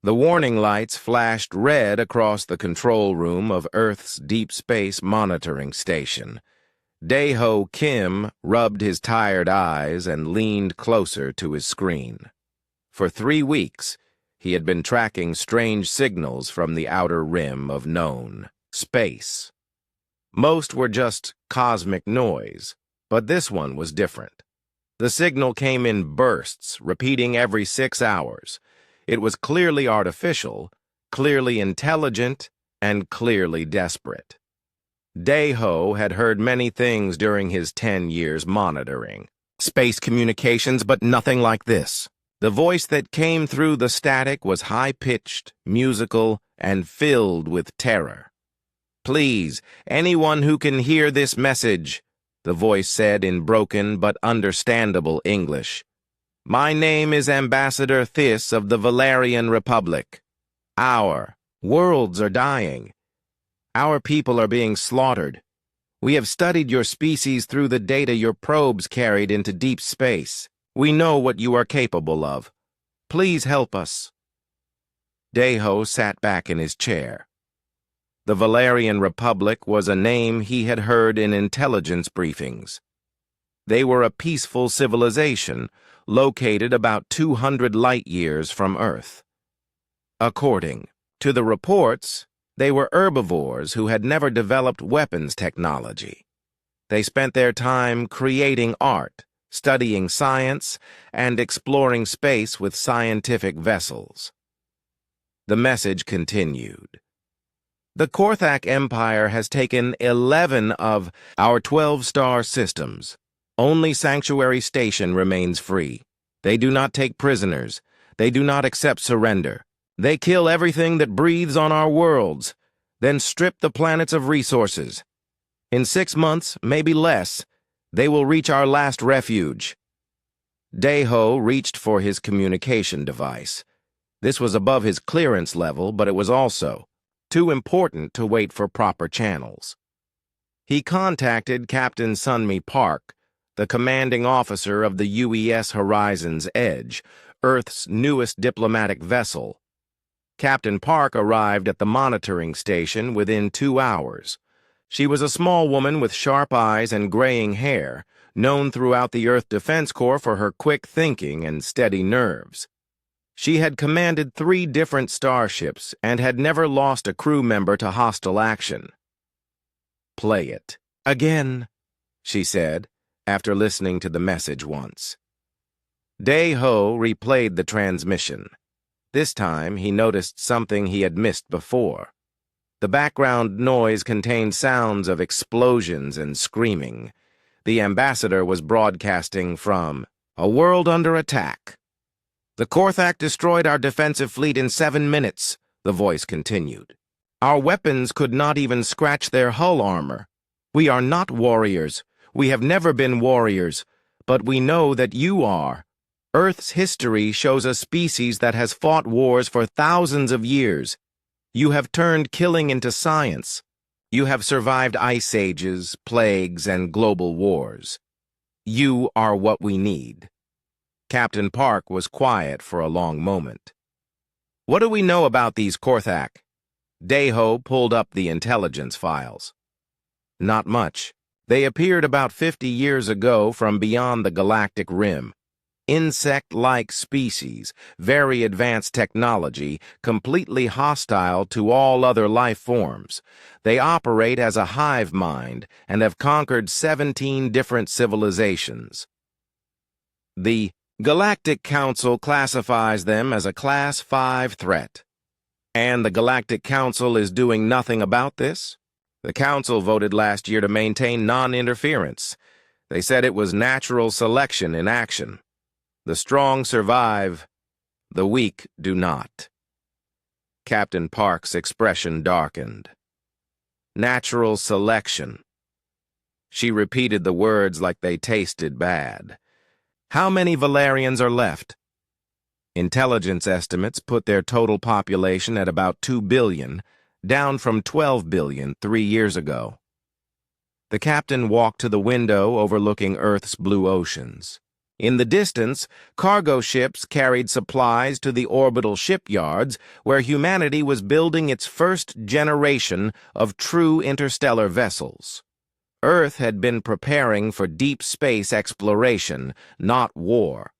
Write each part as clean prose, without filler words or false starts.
The warning lights flashed red across the control room of Earth's Deep Space Monitoring Station. Dae-ho Kim rubbed his tired eyes and leaned closer to his screen. For 3 weeks, he had been tracking strange signals from the outer rim of known space. Most were just cosmic noise, but this one was different. The signal came in bursts, repeating every 6 hours. It was clearly artificial, clearly intelligent, and clearly desperate. Dae-ho had heard many things during his 10 years monitoring. Space communications, but nothing like this. The voice that came through the static was high-pitched, musical, and filled with terror. "Please, anyone who can hear this message," the voice said in broken but understandable English. "My name is Ambassador Thys of the Valerian Republic. Our worlds are dying. Our people are being slaughtered. We have studied your species through the data your probes carried into deep space. We know what you are capable of. Please help us." Dae-ho sat back in his chair. The Valerian Republic was a name he had heard in intelligence briefings. They were a peaceful civilization, located about 200 light-years from Earth. According to the reports, they were herbivores who had never developed weapons technology. They spent their time creating art, studying science, and exploring space with scientific vessels. The message continued. "The Korthak Empire has taken 11 of our 12-star systems. Only Sanctuary Station remains free. They do not take prisoners. They do not accept surrender. They kill everything that breathes on our worlds, then strip the planets of resources. In 6 months, maybe less, they will reach our last refuge." Dae-ho reached for his communication device. This was above his clearance level, but it was also too important to wait for proper channels. He contacted Captain Sunmi Park, the commanding officer of the UES Horizon's Edge, Earth's newest diplomatic vessel. Captain Park arrived at the monitoring station within 2 hours. She was a small woman with sharp eyes and graying hair, known throughout the Earth Defense Corps for her quick thinking and steady nerves. She had commanded 3 different starships and had never lost a crew member to hostile action. "Play it again," she said, after listening to the message once. Dae-ho replayed the transmission. This time, he noticed something he had missed before. The background noise contained sounds of explosions and screaming. The ambassador was broadcasting from a world under attack. "The Korthak destroyed our defensive fleet in 7 minutes, the voice continued. "Our weapons could not even scratch their hull armor. We are not warriors. We have never been warriors, but we know that you are. Earth's history shows a species that has fought wars for thousands of years. You have turned killing into science. You have survived ice ages, plagues, and global wars. You are what we need." Captain Park was quiet for a long moment. "What do we know about these Korthak?" Dae-ho pulled up the intelligence files. "Not much. They appeared about 50 years ago from beyond the galactic rim. Insect-like species, very advanced technology, completely hostile to all other life forms. They operate as a hive mind and have conquered 17 different civilizations. The Galactic Council classifies them as a Class 5 threat. And the Galactic Council is doing nothing about this? The Council voted last year to maintain non-interference. They said it was natural selection in action. The strong survive, the weak do not." Captain Park's expression darkened. "Natural selection." She repeated the words like they tasted bad. "How many Valerians are left?" Intelligence estimates put their total population at about 2 billion, down from 12 billion 3 years ago. The captain walked to the window overlooking Earth's blue oceans. In the distance, cargo ships carried supplies to the orbital shipyards where humanity was building its first generation of true interstellar vessels. Earth had been preparing for deep space exploration, not war.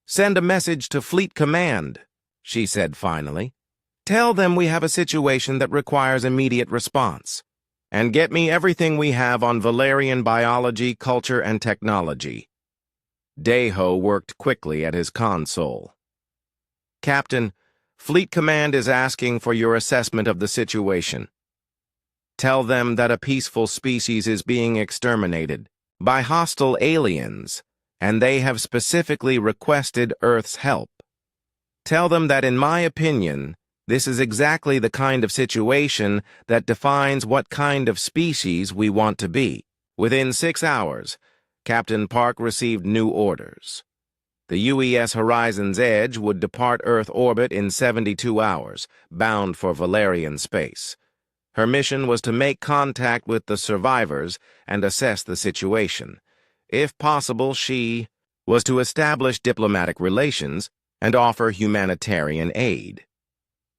"Send a message to Fleet Command," she said finally. "Tell them we have a situation that requires immediate response. And get me everything we have on Valerian biology, culture, and technology." Dayho worked quickly at his console. "Captain, Fleet Command is asking for your assessment of the situation. Tell them that a peaceful species is being exterminated by hostile aliens, and they have specifically requested Earth's help. Tell them that, in my opinion, this is exactly the kind of situation that defines what kind of species we want to be." Within 6 hours, Captain Park received new orders. The UES Horizon's Edge would depart Earth orbit in 72 hours, bound for Valerian space. Her mission was to make contact with the survivors and assess the situation. If possible, she was to establish diplomatic relations and offer humanitarian aid.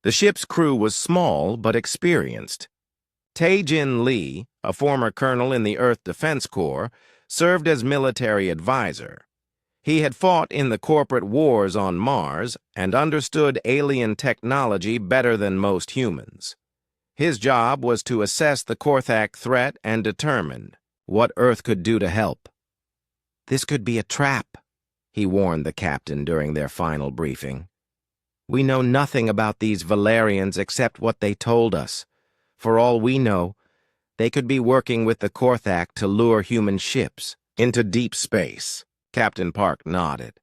The ship's crew was small but experienced. Tae-Jin Lee, a former colonel in the Earth Defense Corps, served as military advisor. He had fought in the corporate wars on Mars and understood alien technology better than most humans. His job was to assess the Korthak threat and determine what Earth could do to help. "This could be a trap," he warned the captain during their final briefing. "We know nothing about these Valerians except what they told us. For all we know, they could be working with the Korthak to lure human ships into deep space." Captain Park nodded.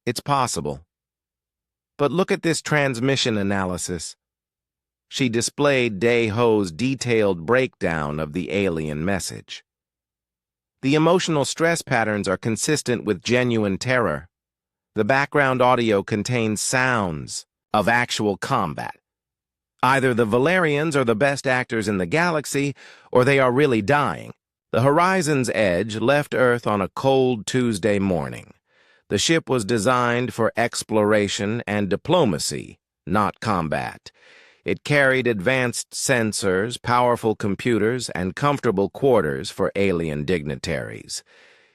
"It's possible. But look at this transmission analysis." She displayed Dayho's detailed breakdown of the alien message. "The emotional stress patterns are consistent with genuine terror. The background audio contains sounds of actual combat. Either the Valerians are the best actors in the galaxy, or they are really dying." The Horizon's Edge left Earth on a cold Tuesday morning. The ship was designed for exploration and diplomacy, not combat. It carried advanced sensors, powerful computers, and comfortable quarters for alien dignitaries.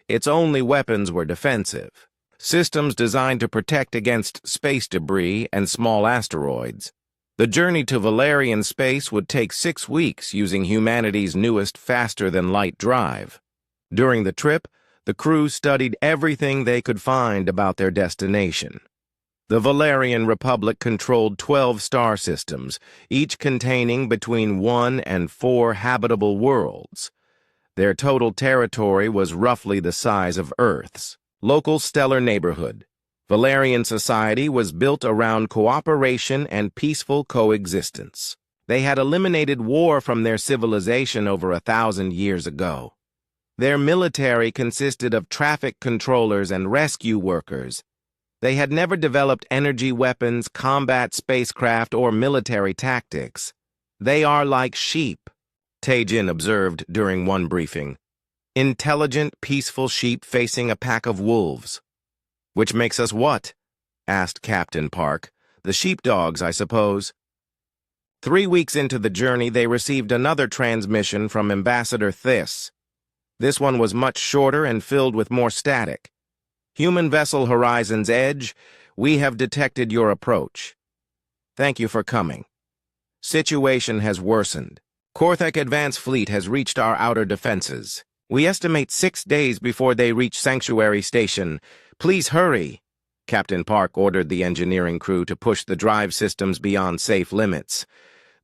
Its only weapons were defensive, systems designed to protect against space debris and small asteroids. The journey to Valerian space would take 6 weeks using humanity's newest faster-than-light drive. During the trip, the crew studied everything they could find about their destination. The Valerian Republic controlled 12 star systems, each containing between 1 and 4 habitable worlds. Their total territory was roughly the size of Earth's. Local stellar neighborhood. Valerian society was built around cooperation and peaceful coexistence. They had eliminated war from their civilization over 1,000 years ago. Their military consisted of traffic controllers and rescue workers. They had never developed energy weapons, combat spacecraft, or military tactics. "They are like sheep," Tae-Jin observed during one briefing. "Intelligent, peaceful sheep facing a pack of wolves." "Which makes us what?" asked Captain Park. "The sheepdogs, I suppose." 3 weeks into the journey, they received another transmission from Ambassador Thiss. This one was much shorter and filled with more static. "Human vessel Horizon's Edge, we have detected your approach. Thank you for coming. Situation has worsened. Korthak Advance Fleet has reached our outer defenses. We estimate 6 days before they reach Sanctuary Station. Please hurry." Captain Park ordered the engineering crew to push the drive systems beyond safe limits.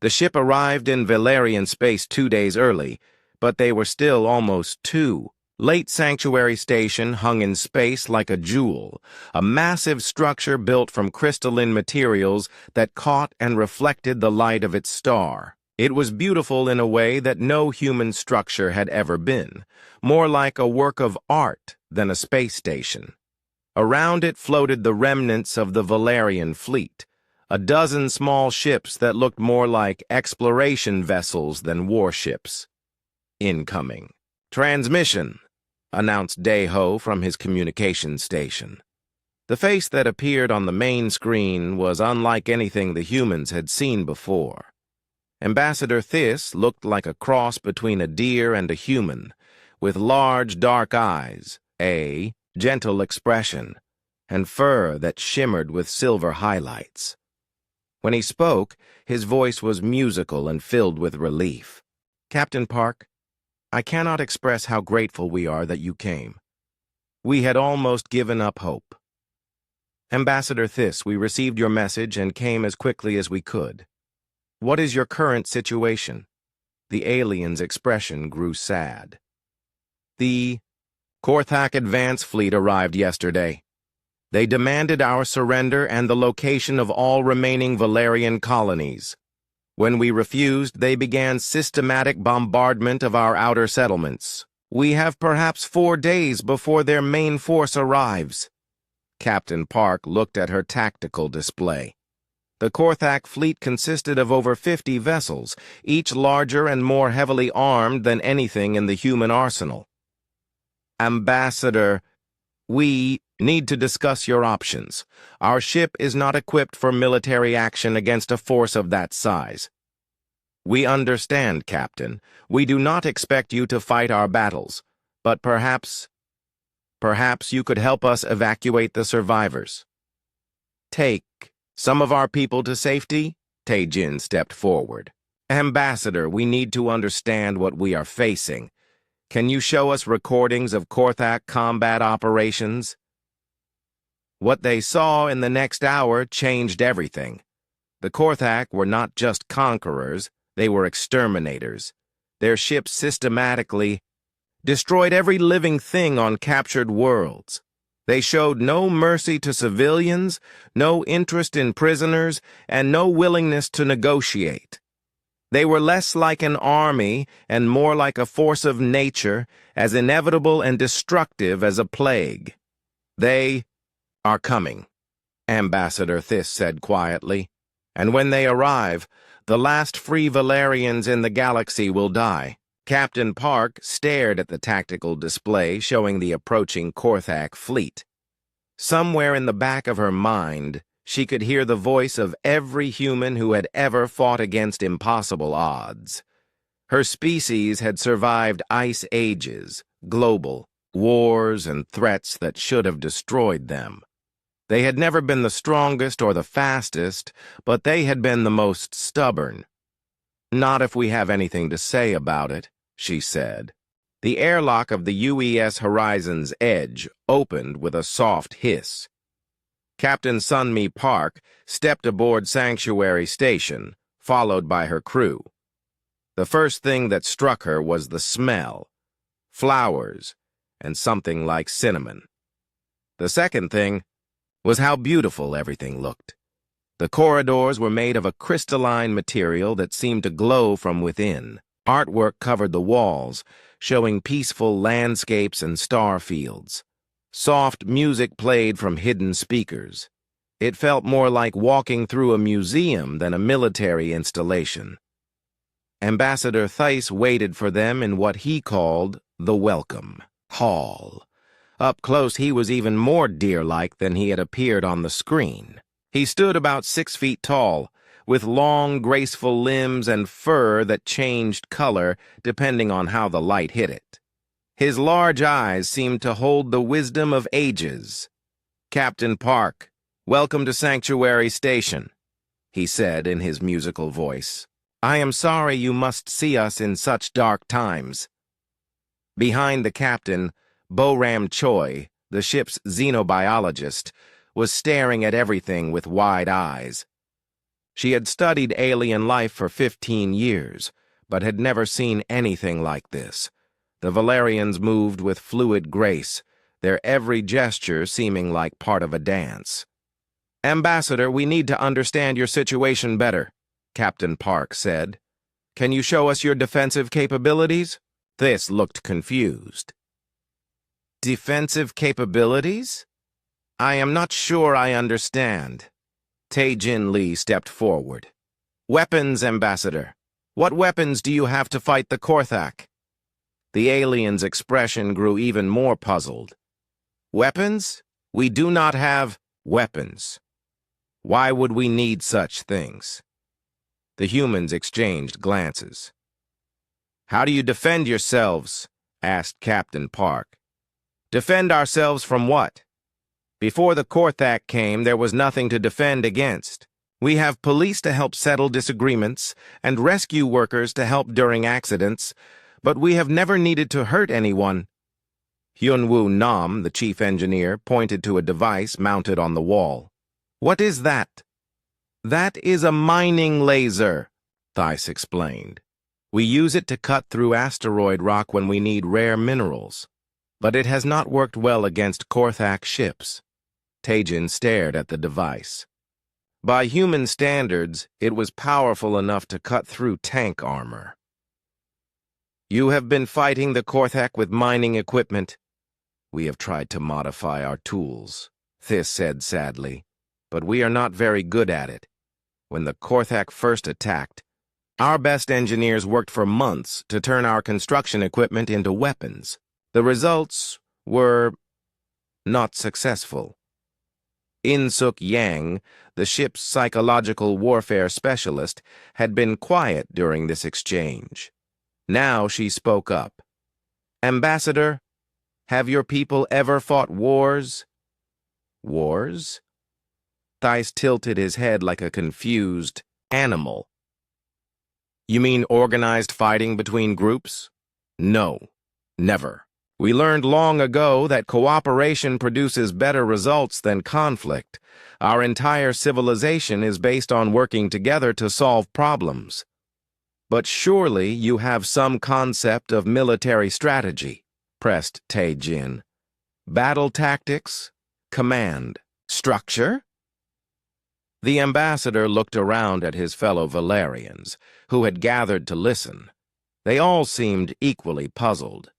The ship arrived in Valerian space 2 days early, but they were still almost 2. Late Sanctuary Station hung in space like a jewel, a massive structure built from crystalline materials that caught and reflected the light of its star. It was beautiful in a way that no human structure had ever been, more like a work of art than a space station. Around it floated the remnants of the Valerian fleet, a dozen small ships that looked more like exploration vessels than warships. Incoming. Transmission. announced Dae-ho from his communication station. The face that appeared on the main screen was unlike anything the humans had seen before. Ambassador Thys looked like a cross between a deer and a human, with large dark eyes, a gentle expression, and fur that shimmered with silver highlights. When he spoke, his voice was musical and filled with relief. "Captain Park, I cannot express how grateful we are that you came. We had almost given up hope. Ambassador Thys, we received your message and came as quickly as we could. What is your current situation?" The alien's expression grew sad. "The Korthak advance fleet arrived yesterday. They demanded our surrender and the location of all remaining Valerian colonies. When we refused, they began systematic bombardment of our outer settlements. We have perhaps 4 days before their main force arrives." Captain Park looked at her tactical display. The Korthak fleet consisted of over 50 vessels, each larger and more heavily armed than anything in the human arsenal. "Ambassador, we need to discuss your options. Our ship is not equipped for military action against a force of that size." "We understand, Captain. We do not expect you to fight our battles, but perhaps you could help us evacuate the survivors." "Take some of our people to safety?" Tae-jin stepped forward. "Ambassador, we need to understand what we are facing. Can you show us recordings of Korthak combat operations?" What they saw in the next hour changed everything. The Korthak were not just conquerors, they were exterminators. Their ships systematically destroyed every living thing on captured worlds. They showed no mercy to civilians, no interest in prisoners, and no willingness to negotiate. They were less like an army and more like a force of nature, as inevitable and destructive as a plague. "They are coming," Ambassador Thys said quietly. "And when they arrive, the last free Valerians in the galaxy will die." Captain Park stared at the tactical display showing the approaching Korthak fleet. Somewhere in the back of her mind, she could hear the voice of every human who had ever fought against impossible odds. Her species had survived ice ages, global wars, and threats that should have destroyed them. They had never been the strongest or the fastest, but they had been the most stubborn. "Not if we have anything to say about it," she said. The airlock of the UES Horizon's Edge opened with a soft hiss. Captain Sunmi Park stepped aboard Sanctuary Station, followed by her crew. The first thing that struck her was the smell: flowers and something like cinnamon. The second thing was how beautiful everything looked. The corridors were made of a crystalline material that seemed to glow from within. Artwork covered the walls, showing peaceful landscapes and star fields. Soft music played from hidden speakers. It felt more like walking through a museum than a military installation. Ambassador Thys waited for them in what he called the Welcome Hall. Up close, he was even more deer-like than he had appeared on the screen. He stood about 6 feet tall, with long, graceful limbs and fur that changed color depending on how the light hit it. His large eyes seemed to hold the wisdom of ages. "Captain Park, welcome to Sanctuary Station," he said in his musical voice. "I am sorry you must see us in such dark times." Behind the captain, Bo-Ram Choi, the ship's xenobiologist, was staring at everything with wide eyes. She had studied alien life for 15 years, but had never seen anything like this. The Valerians moved with fluid grace, their every gesture seeming like part of a dance. "Ambassador, we need to understand your situation better," Captain Park said. "Can you show us your defensive capabilities?" Thys looked confused. "Defensive capabilities? I am not sure I understand." Tae-jin Lee stepped forward. "Weapons, Ambassador. What weapons do you have to fight the Korthak?" The alien's expression grew even more puzzled. Weapons? We do not have weapons. Why would we need such things? The humans exchanged glances. How do you defend yourselves? Asked Captain Park. Defend ourselves from what? Before the Korthak came, there was nothing to defend against. We have police to help settle disagreements and rescue workers to help during accidents, but we have never needed to hurt anyone. Hyunwoo Nam, the chief engineer, pointed to a device mounted on the wall. What is that? That is a mining laser, Theiss explained. We use it to cut through asteroid rock when we need rare minerals. But it has not worked well against Korthak ships. Taejin stared at the device. By human standards, it was powerful enough to cut through tank armor. You have been fighting the Korthak with mining equipment. We have tried to modify our tools, Theiss said sadly, but we are not very good at it. When the Korthak first attacked, our best engineers worked for months to turn our construction equipment into weapons. The results were not successful. In-Suk Yang, the ship's psychological warfare specialist, had been quiet during this exchange. Now she spoke up. Ambassador, have your people ever fought wars? Wars? Theiss tilted his head like a confused animal. You mean organized fighting between groups? No, never. We learned long ago that cooperation produces better results than conflict. Our entire civilization is based on working together to solve problems. But surely you have some concept of military strategy, pressed Taejin. Battle tactics, command, structure? The ambassador looked around at his fellow Valerians, who had gathered to listen. They all seemed equally puzzled.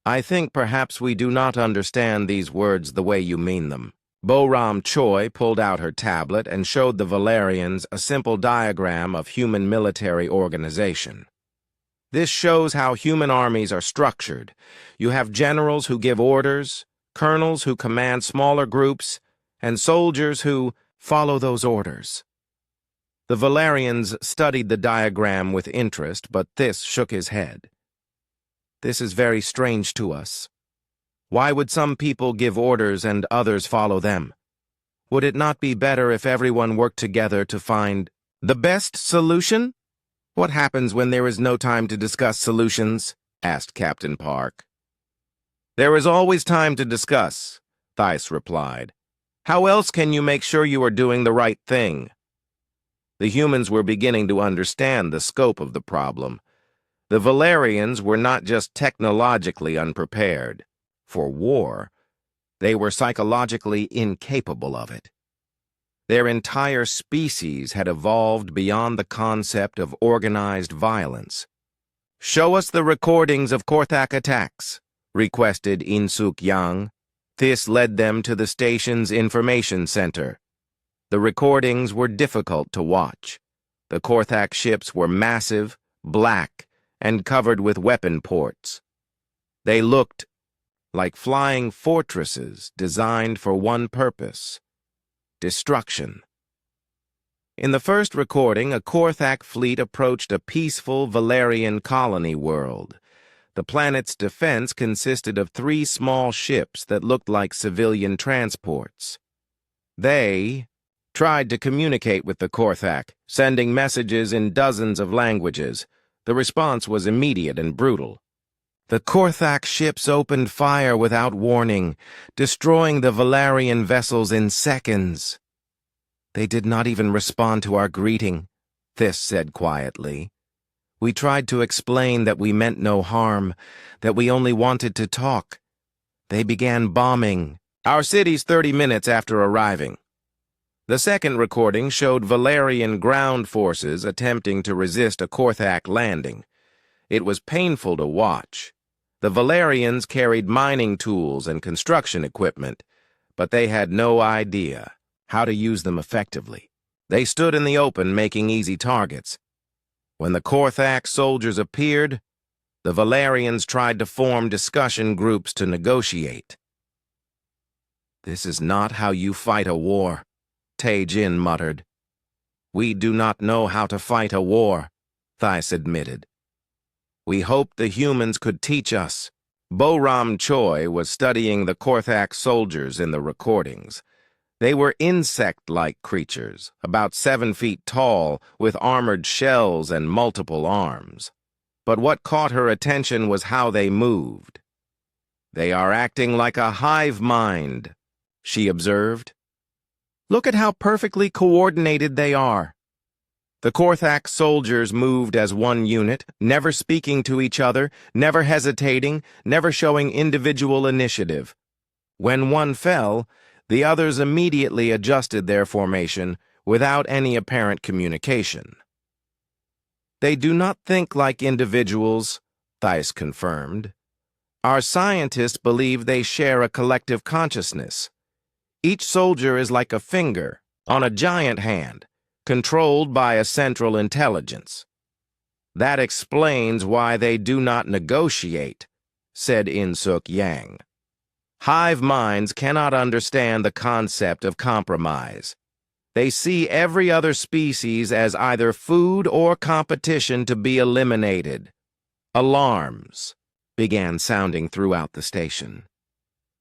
I think perhaps we do not understand these words the way you mean them. Bo-Ram Choi pulled out her tablet and showed the Valerians a simple diagram of human military organization. This shows how human armies are structured. You have generals who give orders, colonels who command smaller groups, and soldiers who follow those orders. The Valerians studied the diagram with interest, but Theiss shook his head. This is very strange to us. Why would some people give orders and others follow them? Would it not be better if everyone worked together to find the best solution? What happens when there is no time to discuss solutions? Asked Captain Park. There is always time to discuss, Theiss replied. How else can you make sure you are doing the right thing? The humans were beginning to understand the scope of the problem. The Valerians were not just technologically unprepared for war, they were psychologically incapable of it. Their entire species had evolved beyond the concept of organized violence. Show us the recordings of Korthak attacks, requested In-Suk Yang. This led them to the station's information center. The recordings were difficult to watch. The Korthak ships were massive, black, and covered with weapon ports. They looked like flying fortresses designed for one purpose: destruction. In the first recording, a Korthak fleet approached a peaceful Valerian colony world. The planet's defense consisted of 3 small ships that looked like civilian transports. They tried to communicate with the Korthak, sending messages in dozens of languages. The response was immediate and brutal. The Korthak ships opened fire without warning, destroying the Valerian vessels in seconds. They did not even respond to our greeting, Theiss said quietly. We tried to explain that we meant no harm, that we only wanted to talk. They began bombing our cities 30 minutes after arriving. The second recording showed Valerian ground forces attempting to resist a Korthak landing. It was painful to watch. The Valerians carried mining tools and construction equipment, but they had no idea how to use them effectively. They stood in the open making easy targets. When the Korthak soldiers appeared, The Valerians tried to form discussion groups to negotiate. "This is not how you fight a war," Tae-jin muttered. "We do not know how to fight a war," Thais admitted. "We hoped the humans could teach us." Bo-ram Choi was studying the Korthak soldiers in the recordings. They were insect-like creatures, about 7 feet tall, with armored shells and multiple arms. But what caught her attention was how they moved. "They are acting like a hive mind," she observed. "Look at how perfectly coordinated they are." The Korthak soldiers moved as one unit, never speaking to each other, never hesitating, never showing individual initiative. When one fell, the others immediately adjusted their formation without any apparent communication. "They do not think like individuals," Thais confirmed. "Our scientists believe they share a collective consciousness. Each soldier is like a finger on a giant hand, controlled by a central intelligence. That explains why they do not negotiate," said In-suk Yang. "Hive minds cannot understand the concept of compromise. They see every other species as either food or competition to be eliminated." Alarms began sounding throughout the station.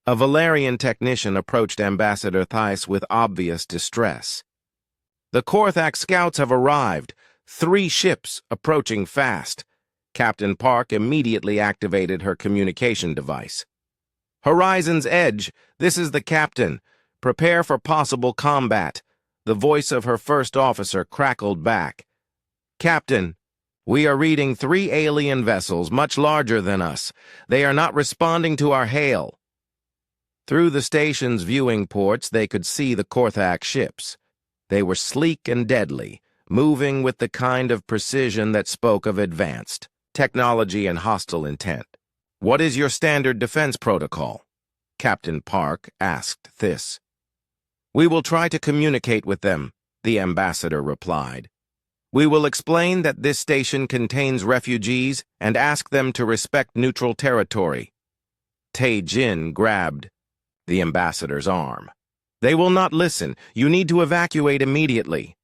A Valerian technician approached Ambassador Thais with obvious distress. "The Korthak scouts have arrived. 3 ships approaching fast." Captain Park immediately activated her communication device. "Horizon's Edge, this is the captain. Prepare for possible combat." The voice of her first officer crackled back. "Captain, we are reading 3 alien vessels, much larger than us. They are not responding to our hail." Through the station's viewing ports, they could see the Korthak ships. They were sleek and deadly, moving with the kind of precision that spoke of advanced technology and hostile intent. "What is your standard defense protocol?" Captain Park asked Thys. "We will try to communicate with them," the ambassador replied. "We will explain that this station contains refugees and ask them to respect neutral territory." Tae-jin grabbed the ambassador's arm. "They will not listen. You need to evacuate immediately."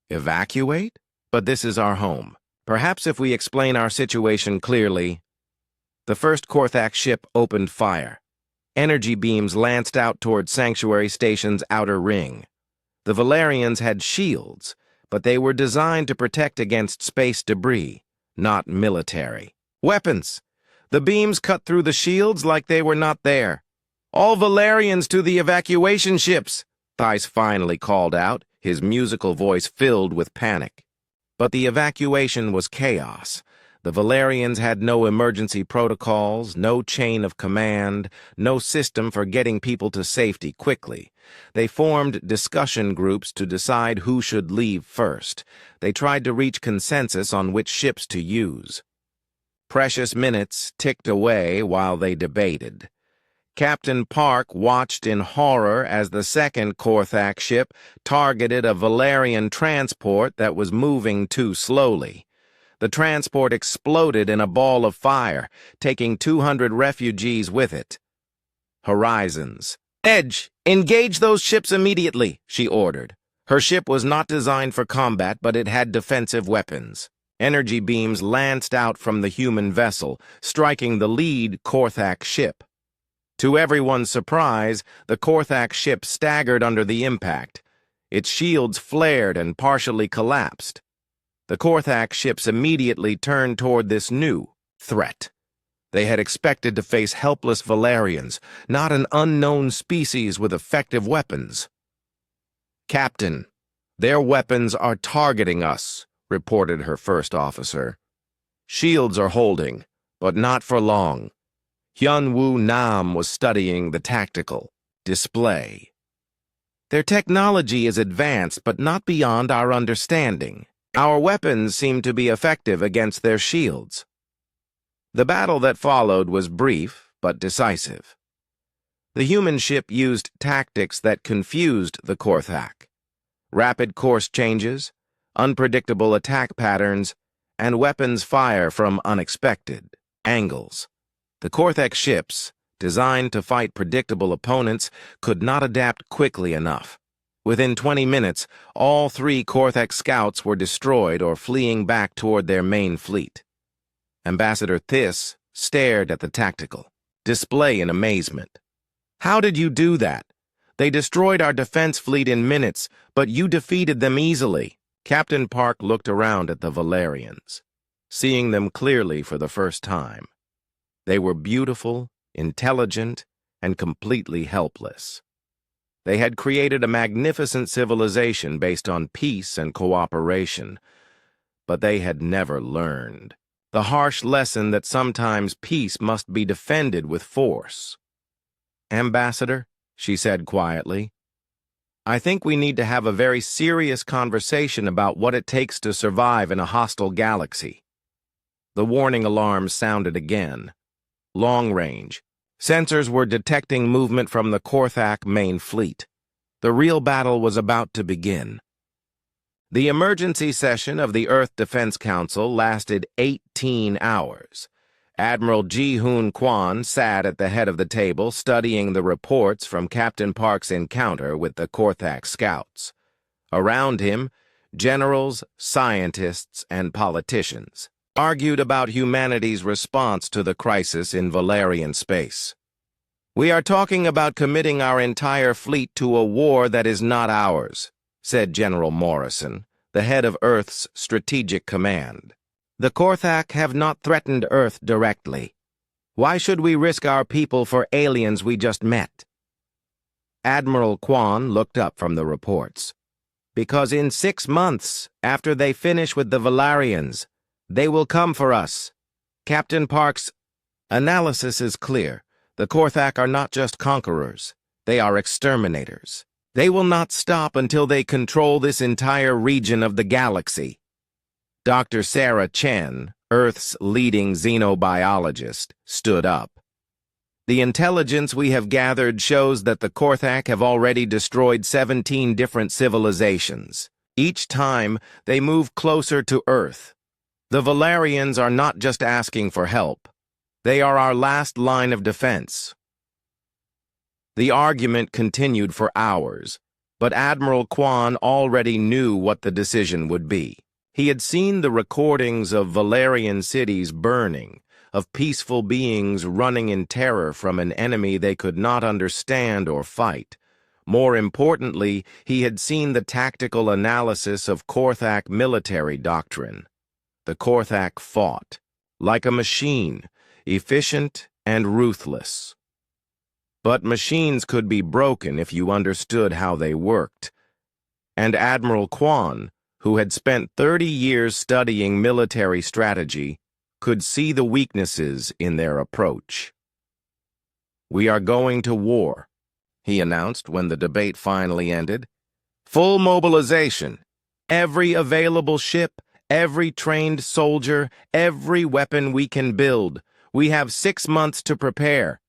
"Evacuate? But this is our home. Perhaps if we explain our situation clearly." The first Korthak ship opened fire. Energy beams lanced out toward Sanctuary Station's outer ring. The Valerians had shields, but they were designed to protect against space debris, not military. "Weapons!" The beams cut through the shields like they were not there. "All Valerians to the evacuation ships!" Thais finally called out, his musical voice filled with panic. But the evacuation was chaos. The Valerians had no emergency protocols, no chain of command, no system for getting people to safety quickly. They formed discussion groups to decide who should leave first. They tried to reach consensus on which ships to use. Precious minutes ticked away while they debated. Captain Park watched in horror as the second Korthak ship targeted a Valerian transport that was moving too slowly. The transport exploded in a ball of fire, taking 200 refugees with it. "Horizons Edge, engage those ships immediately," she ordered. Her ship was not designed for combat, but it had defensive weapons. Energy beams lanced out from the human vessel, striking the lead Korthak ship. To everyone's surprise, the Korthak ship staggered under the impact. Its shields flared and partially collapsed. The Korthak ships immediately turned toward this new threat. They had expected to face helpless Valerians, not an unknown species with effective weapons. "Captain, their weapons are targeting us," reported her first officer. "Shields are holding, but not for long." Hyun-woo Nam was studying the tactical display. "Their technology is advanced, but not beyond our understanding. Our weapons seem to be effective against their shields." The battle that followed was brief, but decisive. The human ship used tactics that confused the Korthak. Rapid course changes, unpredictable attack patterns, and weapons fire from unexpected Angles. The Korthak ships, designed to fight predictable opponents, could not adapt quickly enough. Within 20 minutes, all 3 Korthak scouts were destroyed or fleeing back toward their main fleet. Ambassador Thiss stared at the tactical display in amazement. "How did you do that? They destroyed our defense fleet in minutes, but you defeated them easily." Captain Park looked around at the Valerians, seeing them clearly for the first time. They were beautiful, intelligent, and completely helpless. They had created a magnificent civilization based on peace and cooperation, but they had never learned the harsh lesson that sometimes peace must be defended with force. "Ambassador," she said quietly, "I think we need to have a very serious conversation about what it takes to survive in a hostile galaxy." The warning alarms sounded again. Long range. Sensors were detecting movement from the Korthak main fleet. The real battle was about to begin. The emergency session of the Earth Defense Council lasted 18 hours. Admiral Ji-Hoon Kwan sat at the head of the table studying the reports from Captain Park's encounter with the Korthak scouts. Around him, generals, scientists, and politicians argued about humanity's response to the crisis in Valerian space. "We are talking about committing our entire fleet to a war that is not ours," said General Morrison, the head of Earth's Strategic Command. "The Korthak have not threatened Earth directly. Why should we risk our people for aliens we just met?" Admiral Kwan looked up from the reports. "Because in 6 months, after they finish with the Valerians, they will come for us. Captain Park's analysis is clear. The Korthak are not just conquerors. They are exterminators. They will not stop until they control this entire region of the galaxy." Dr. Sarah Chen, Earth's leading xenobiologist, stood up. "The intelligence we have gathered shows that the Korthak have already destroyed 17 different civilizations. Each time, they move closer to Earth. The Valerians are not just asking for help. They are our last line of defense." The argument continued for hours, but Admiral Kwan already knew what the decision would be. He had seen the recordings of Valerian cities burning, of peaceful beings running in terror from an enemy they could not understand or fight. More importantly, he had seen the tactical analysis of Korthak military doctrine. The Korthak fought, like a machine, efficient and ruthless. But machines could be broken if you understood how they worked. And Admiral Kwan, who had spent 30 years studying military strategy, could see the weaknesses in their approach. "We are going to war," he announced when the debate finally ended. "Full mobilization. Every available ship, every trained soldier, every weapon we can build. We have 6 months to prepare."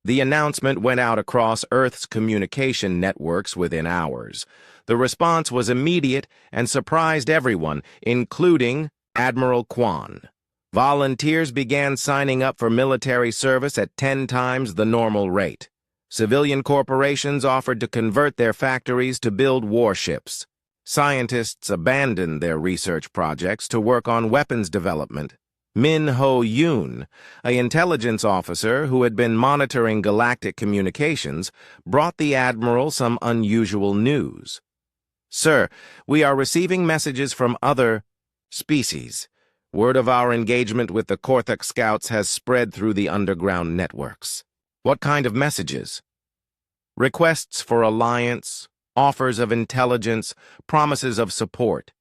The announcement went out across Earth's communication networks within hours. The response was immediate and surprised everyone, including Admiral Kwan. Volunteers began signing up for military service at 10 times the normal rate. Civilian corporations offered to convert their factories to build warships. Scientists abandoned their research projects to work on weapons development. Min Ho-yoon, an intelligence officer who had been monitoring galactic communications, brought the Admiral some unusual news. "Sir, we are receiving messages from other species. Word of our engagement with the Korthak scouts has spread through the underground networks." "What kind of messages?" "Requests for alliance, offers of intelligence, promises of support.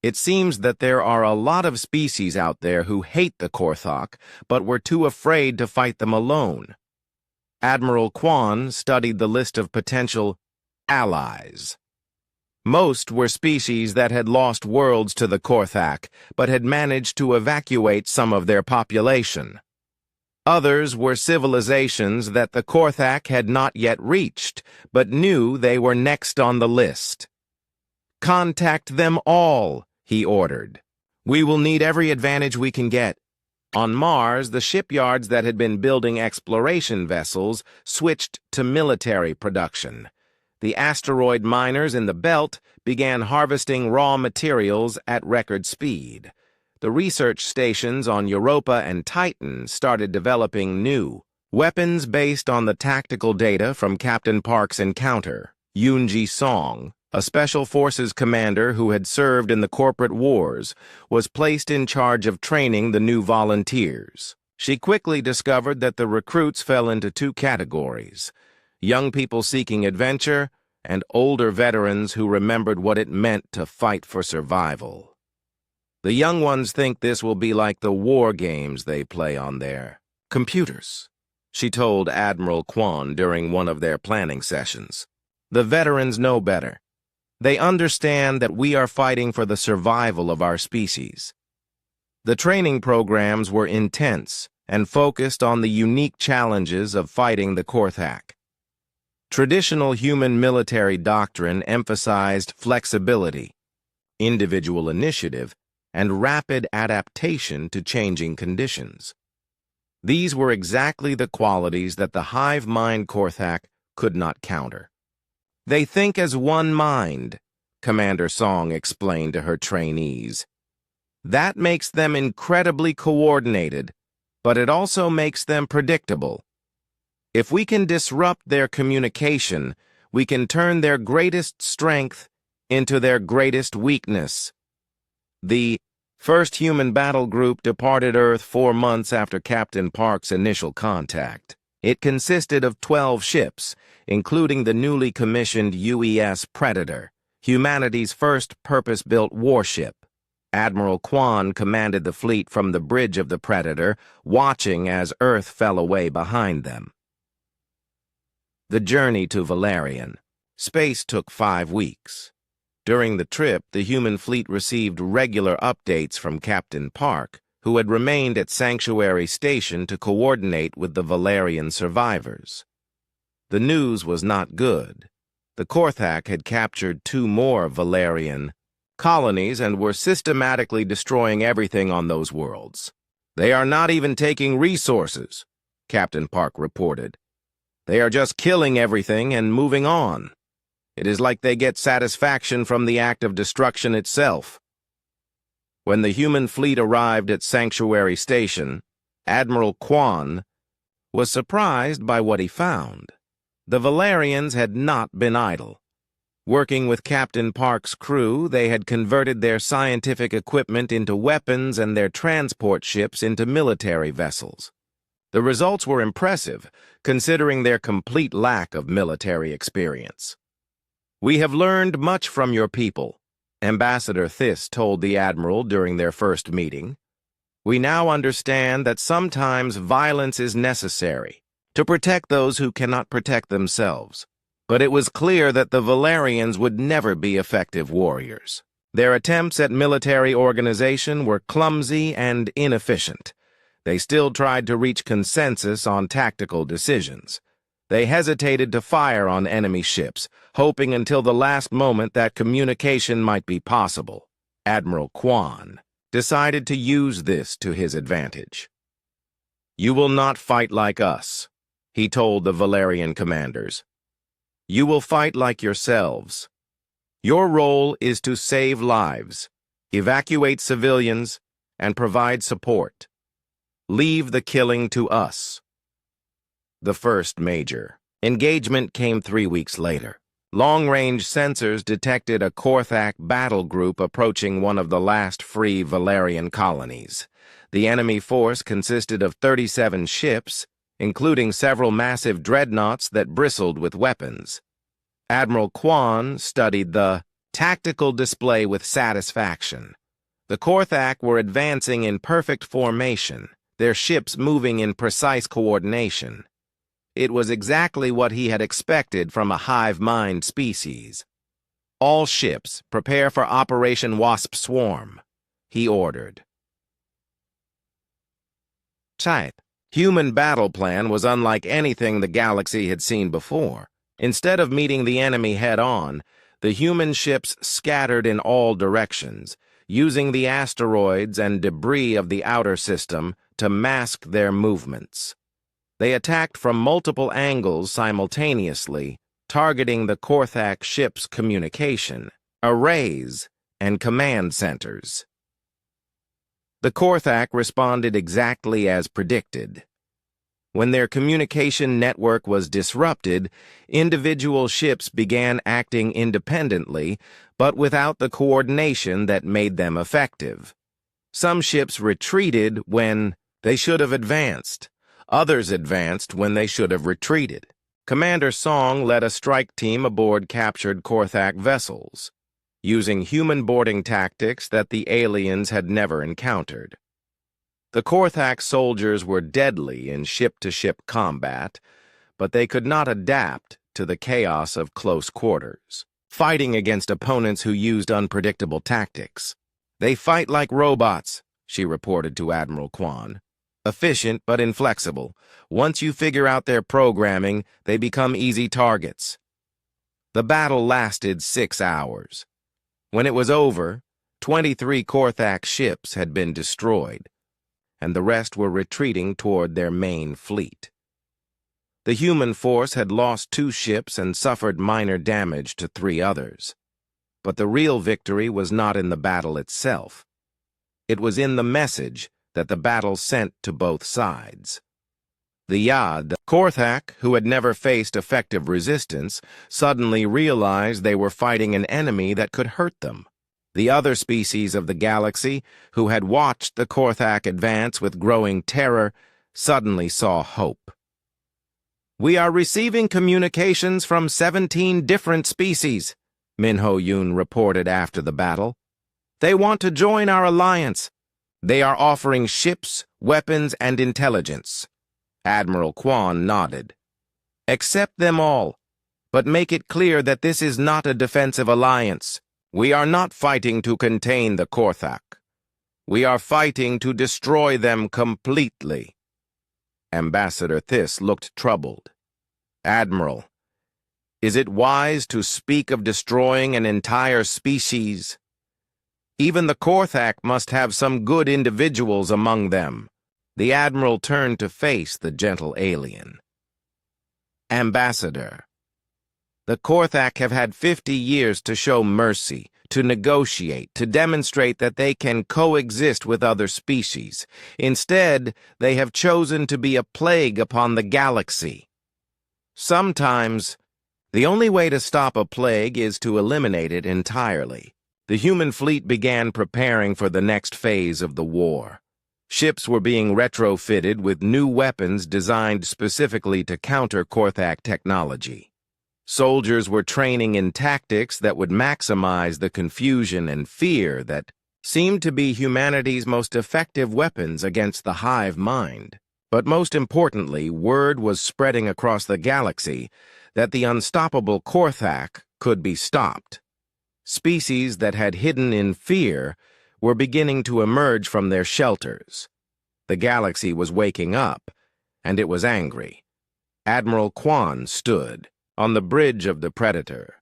It seems that there are a lot of species out there who hate the Korthak, but were too afraid to fight them alone." Admiral Kwan studied the list of potential allies. Most were species that had lost worlds to the Korthak, but had managed to evacuate some of their population. Others were civilizations that the Korthak had not yet reached, but knew they were next on the list. "Contact them all," he ordered. "We will need every advantage we can get." On Mars, the shipyards that had been building exploration vessels switched to military production. The asteroid miners in the belt began harvesting raw materials at record speed. The research stations on Europa and Titan started developing new weapons based on the tactical data from Captain Park's encounter. Yoonji Song, a Special Forces commander who had served in the corporate wars, was placed in charge of training the new volunteers. She quickly discovered that the recruits fell into two categories: young people seeking adventure and older veterans who remembered what it meant to fight for survival. The young ones think this will be like the war games they play on their computers, she told Admiral Kwon during one of their planning sessions. The veterans know better. They understand that we are fighting for the survival of our species. The training programs were intense and focused on the unique challenges of fighting the Korthak. Traditional human military doctrine emphasized flexibility, individual initiative, and rapid adaptation to changing conditions. These were exactly the qualities that the hive mind Korthak could not counter. They think as one mind, Commander Song explained to her trainees. That makes them incredibly coordinated, but it also makes them predictable. If we can disrupt their communication, we can turn their greatest strength into their greatest weakness. The first human battle group departed Earth 4 months after Captain Park's initial contact. It consisted of 12 ships, including the newly commissioned UES Predator, humanity's first purpose-built warship. Admiral Kwon commanded the fleet from the bridge of the Predator, watching as Earth fell away behind them. The journey to Valerian. Space took 5 weeks. During the trip, the human fleet received regular updates from Captain Park, who had remained at Sanctuary Station to coordinate with the Valerian survivors. The news was not good. The Korthak had captured 2 more Valerian colonies and were systematically destroying everything on those worlds. They are not even taking resources, Captain Park reported. They are just killing everything and moving on. It is like they get satisfaction from the act of destruction itself. When the human fleet arrived at Sanctuary Station, Admiral Kwon was surprised by what he found. The Valerians had not been idle. Working with Captain Park's crew, they had converted their scientific equipment into weapons and their transport ships into military vessels. The results were impressive, considering their complete lack of military experience. "We have learned much from your people," Ambassador Thys told the Admiral during their first meeting. "We now understand that sometimes violence is necessary to protect those who cannot protect themselves. But it was clear that the Valerians would never be effective warriors. Their attempts at military organization were clumsy and inefficient. They still tried to reach consensus on tactical decisions. They hesitated to fire on enemy ships, hoping until the last moment that communication might be possible. Admiral Kwon decided to use this to his advantage. "You will not fight like us," he told the Valerian commanders. "You will fight like yourselves. Your role is to save lives, evacuate civilians, and provide support. Leave the killing to us." The first major engagement came 3 weeks later. Long-range sensors detected a Korthak battle group approaching one of the last free Valerian colonies. The enemy force consisted of 37 ships, including several massive dreadnoughts that bristled with weapons. Admiral Kwon studied the tactical display with satisfaction. The Korthak were advancing in perfect formation, their ships moving in precise coordination. It was exactly what he had expected from a hive mind species. "All ships, prepare for Operation Wasp Swarm," he ordered. Type. Human battle plan was unlike anything the galaxy had seen before. Instead of meeting the enemy head-on, the human ships scattered in all directions, using the asteroids and debris of the outer system to mask their movements. They attacked from multiple angles simultaneously, targeting the Korthak ship's communication, arrays, and command centers. The Korthak responded exactly as predicted. When their communication network was disrupted, individual ships began acting independently, but without the coordination that made them effective. Some ships retreated when they should have advanced. Others advanced when they should have retreated. Commander Song led a strike team aboard captured Korthak vessels, using human boarding tactics that the aliens had never encountered. The Korthak soldiers were deadly in ship-to-ship combat, but they could not adapt to the chaos of close quarters, fighting against opponents who used unpredictable tactics. "They fight like robots," she reported to Admiral Kwan. "Efficient but inflexible. Once you figure out their programming, they become easy targets." The battle lasted 6 hours. When it was over, 23 Korthak ships had been destroyed, and the rest were retreating toward their main fleet. The human force had lost 2 ships and suffered minor damage to 3 others. But the real victory was not in the battle itself. It was in the message that the battle sent to both sides. The Yad, Korthak, who had never faced effective resistance, suddenly realized they were fighting an enemy that could hurt them. The other species of the galaxy, who had watched the Korthak advance with growing terror, suddenly saw hope. "We are receiving communications from 17 different species," Minho Yun reported after the battle. "They want to join our alliance. They are offering ships, weapons, and intelligence." Admiral Kwan nodded. "Accept them all, but make it clear that this is not a defensive alliance. We are not fighting to contain the Korthak. We are fighting to destroy them completely." Ambassador Thys looked troubled. "Admiral, is it wise to speak of destroying an entire species? Even the Korthak must have some good individuals among them." The Admiral turned to face the gentle alien. "Ambassador, the Korthak have had 50 years to show mercy, to negotiate, to demonstrate that they can coexist with other species. Instead, they have chosen to be a plague upon the galaxy. Sometimes, the only way to stop a plague is to eliminate it entirely." The human fleet began preparing for the next phase of the war. Ships were being retrofitted with new weapons designed specifically to counter Korthak technology. Soldiers were training in tactics that would maximize the confusion and fear that seemed to be humanity's most effective weapons against the hive mind. But most importantly, word was spreading across the galaxy that the unstoppable Korthak could be stopped. Species that had hidden in fear were beginning to emerge from their shelters. The galaxy was waking up, and it was angry. Admiral Kwan stood on the bridge of the Predator,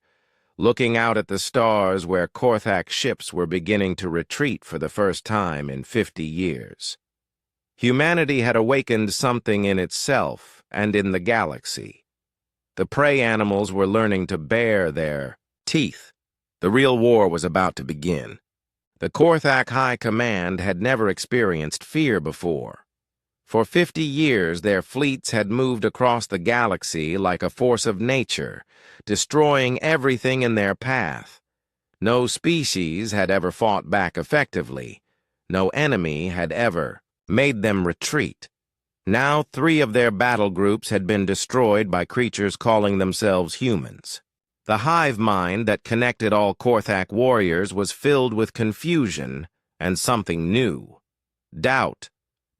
looking out at the stars where Korthak ships were beginning to retreat for the first time in 50 years. Humanity had awakened something in itself and in the galaxy. The prey animals were learning to bare their teeth. The real war was about to begin. The Korthak High Command had never experienced fear before. For 50 years, their fleets had moved across the galaxy like a force of nature, destroying everything in their path. No species had ever fought back effectively. No enemy had ever made them retreat. Now 3 of their battle groups had been destroyed by creatures calling themselves humans. The hive mind that connected all Korthak warriors was filled with confusion and something new. Doubt.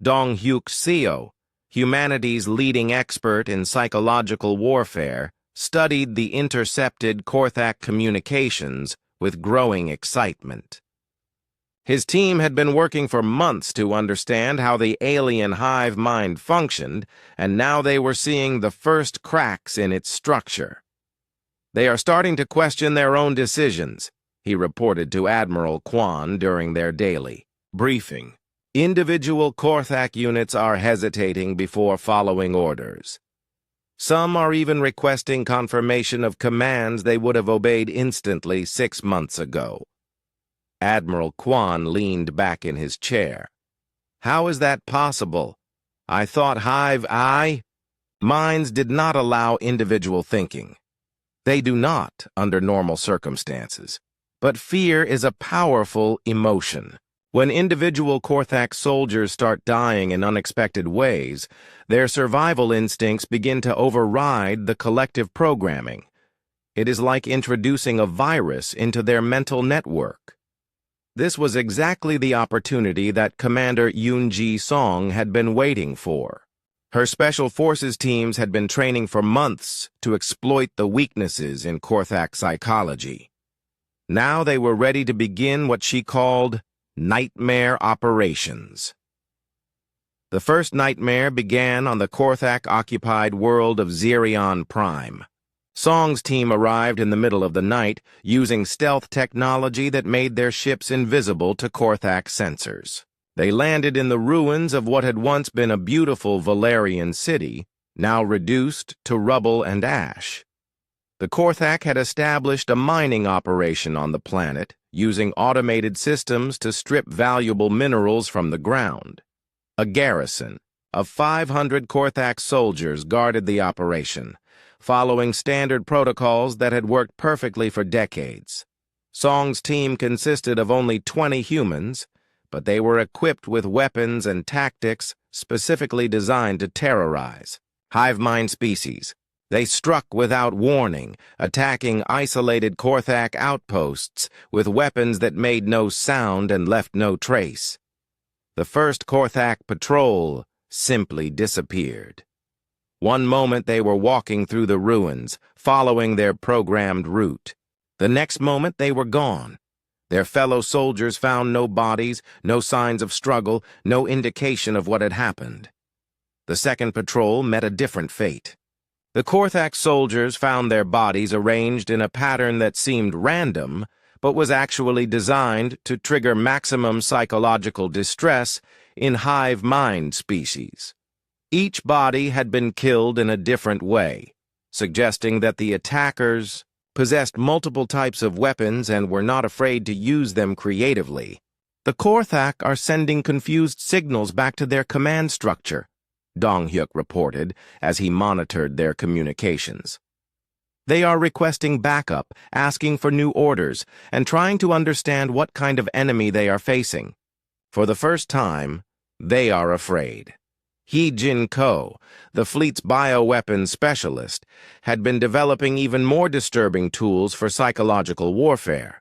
Dong-Hyuk Seo, humanity's leading expert in psychological warfare, studied the intercepted Korthak communications with growing excitement. His team had been working for months to understand how the alien hive mind functioned, and now they were seeing the first cracks in its structure. "They are starting to question their own decisions," he reported to Admiral Kwan during their daily briefing. Individual Korthak units are hesitating before following orders. Some are even requesting confirmation of commands they would have obeyed instantly 6 months ago. Admiral Kwan leaned back in his chair. How is that possible? I thought Hive minds did not allow individual thinking. They do not, under normal circumstances. But fear is a powerful emotion. When individual Korthak soldiers start dying in unexpected ways, their survival instincts begin to override the collective programming. It is like introducing a virus into their mental network. This was exactly the opportunity that Commander Yoon-ji Song had been waiting for. Her Special Forces teams had been training for months to exploit the weaknesses in Korthak psychology. Now they were ready to begin what she called nightmare operations. The first nightmare began on the Korthak-occupied world of Zerion Prime. Song's team arrived in the middle of the night using stealth technology that made their ships invisible to Korthak sensors. They landed in the ruins of what had once been a beautiful Valerian city, now reduced to rubble and ash. The Korthak had established a mining operation on the planet, using automated systems to strip valuable minerals from the ground. A garrison of 500 Korthak soldiers guarded the operation, following standard protocols that had worked perfectly for decades. Song's team consisted of only 20 humans, but they were equipped with weapons and tactics specifically designed to terrorize hive mind species. They struck without warning, attacking isolated Korthak outposts with weapons that made no sound and left no trace. The first Korthak patrol simply disappeared. One moment they were walking through the ruins, following their programmed route. The next moment they were gone. Their fellow soldiers found no bodies, no signs of struggle, no indication of what had happened. The second patrol met a different fate. The Korthak soldiers found their bodies arranged in a pattern that seemed random, but was actually designed to trigger maximum psychological distress in hive mind species. Each body had been killed in a different way, suggesting that the attackers possessed multiple types of weapons and were not afraid to use them creatively. The Korthak are sending confused signals back to their command structure, Dong-hyuk reported as he monitored their communications. They are requesting backup, asking for new orders, and trying to understand what kind of enemy they are facing. For the first time, they are afraid. Hee Jin-ko, the fleet's bioweapons specialist, had been developing even more disturbing tools for psychological warfare.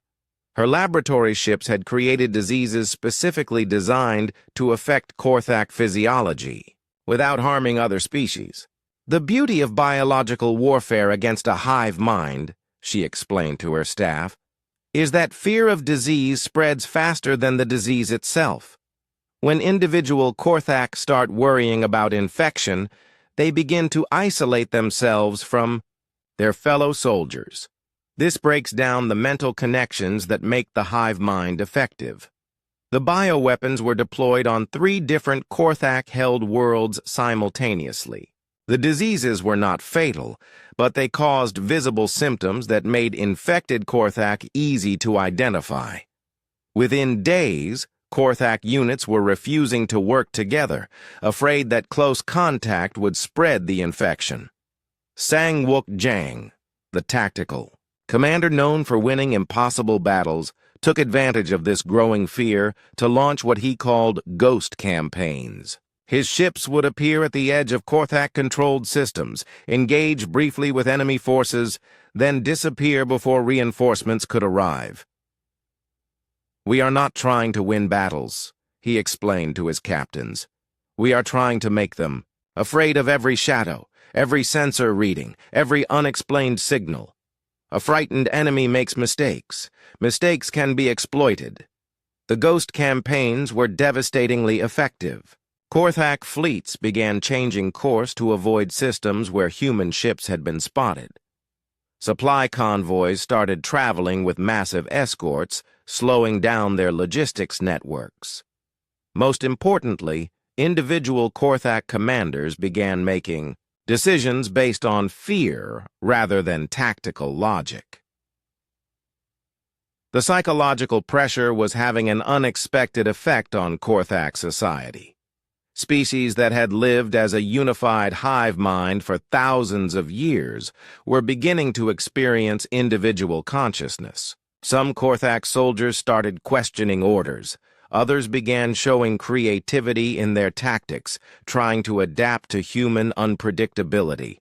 Her laboratory ships had created diseases specifically designed to affect Korthak physiology, without harming other species. The beauty of biological warfare against a hive mind, she explained to her staff, is that fear of disease spreads faster than the disease itself. When individual Korthak start worrying about infection, they begin to isolate themselves from their fellow soldiers. This breaks down the mental connections that make the hive mind effective. The bioweapons were deployed on 3 different Korthak-held worlds simultaneously. The diseases were not fatal, but they caused visible symptoms that made infected Korthak easy to identify. Within days, Korthak units were refusing to work together, afraid that close contact would spread the infection. Sang-wook Jang, the tactical commander known for winning impossible battles, took advantage of this growing fear to launch what he called ghost campaigns. His ships would appear at the edge of Korthak-controlled systems, engage briefly with enemy forces, then disappear before reinforcements could arrive. "We are not trying to win battles," he explained to his captains. "We are trying to make them, afraid of every shadow, every sensor reading, every unexplained signal. A frightened enemy makes mistakes. Mistakes can be exploited." The ghost campaigns were devastatingly effective. Korthak fleets began changing course to avoid systems where human ships had been spotted. Supply convoys started traveling with massive escorts, slowing down their logistics networks. Most importantly, individual Korthak commanders began making decisions based on fear rather than tactical logic. The psychological pressure was having an unexpected effect on Korthak society. Species that had lived as a unified hive mind for thousands of years were beginning to experience individual consciousness. Some Korthak soldiers started questioning orders. Others began showing creativity in their tactics, trying to adapt to human unpredictability.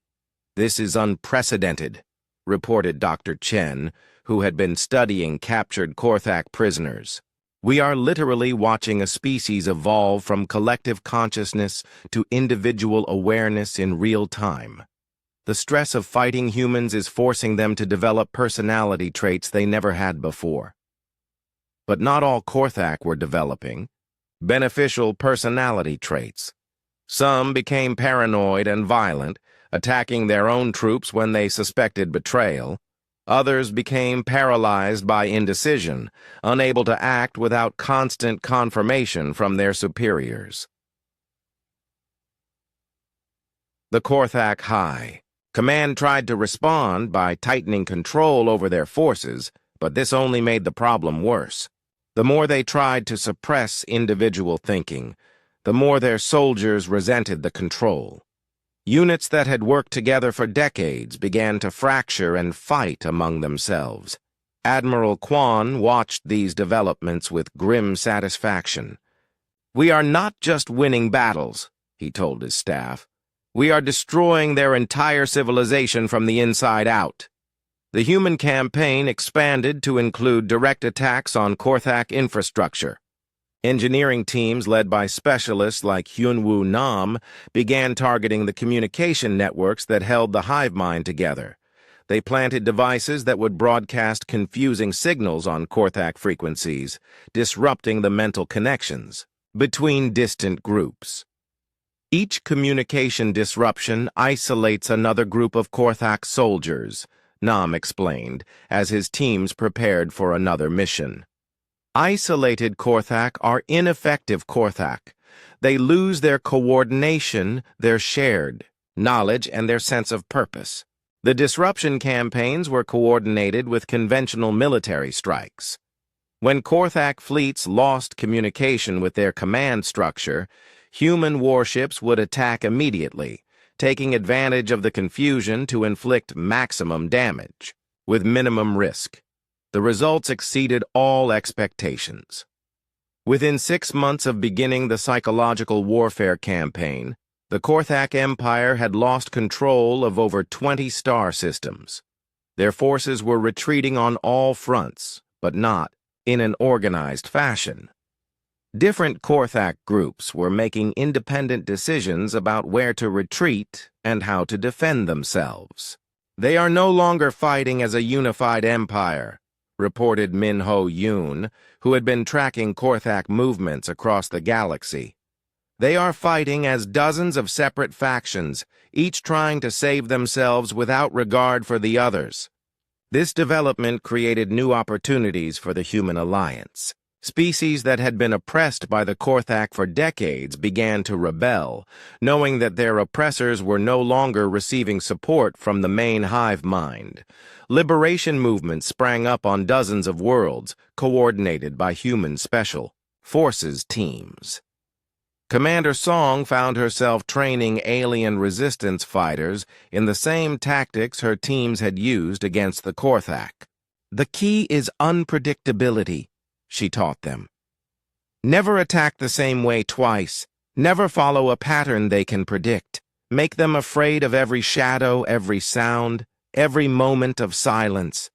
"This is unprecedented," reported Dr. Chen, who had been studying captured Korthak prisoners. "We are literally watching a species evolve from collective consciousness to individual awareness in real time. The stress of fighting humans is forcing them to develop personality traits they never had before." But not all Korthak were developing beneficial personality traits. Some became paranoid and violent, attacking their own troops when they suspected betrayal. Others became paralyzed by indecision, unable to act without constant confirmation from their superiors. The Korthak High. Command tried to respond by tightening control over their forces, but this only made the problem worse. The more they tried to suppress individual thinking, the more their soldiers resented the control. Units that had worked together for decades began to fracture and fight among themselves. Admiral Quan watched these developments with grim satisfaction. "We are not just winning battles," he told his staff. "We are destroying their entire civilization from the inside out." The human campaign expanded to include direct attacks on Korthak infrastructure. Engineering teams led by specialists like Hyunwoo Nam began targeting the communication networks that held the hive mind together. They planted devices that would broadcast confusing signals on Korthak frequencies, disrupting the mental connections between distant groups. Each communication disruption isolates another group of Korthak soldiers, Nam explained, as his teams prepared for another mission. Isolated Korthak are ineffective Korthak. They lose their coordination, their shared knowledge, and their sense of purpose. The disruption campaigns were coordinated with conventional military strikes. When Korthak fleets lost communication with their command structure, human warships would attack immediately, taking advantage of the confusion to inflict maximum damage, with minimum risk. The results exceeded all expectations. Within 6 months of beginning the psychological warfare campaign, the Korthak Empire had lost control of over 20 star systems. Their forces were retreating on all fronts, but not in an organized fashion. Different Korthak groups were making independent decisions about where to retreat and how to defend themselves. "They are no longer fighting as a unified empire," reported Min-Ho Yoon, who had been tracking Korthak movements across the galaxy. "They are fighting as dozens of separate factions, each trying to save themselves without regard for the others." This development created new opportunities for the human alliance. Species that had been oppressed by the Korthak for decades began to rebel, knowing that their oppressors were no longer receiving support from the main hive mind. Liberation movements sprang up on dozens of worlds, coordinated by human special forces teams. Commander Song found herself training alien resistance fighters in the same tactics her teams had used against the Korthak. "The key is unpredictability," she taught them. "Never attack the same way twice. Never follow a pattern they can predict. Make them afraid of every shadow, every sound, every moment of silence."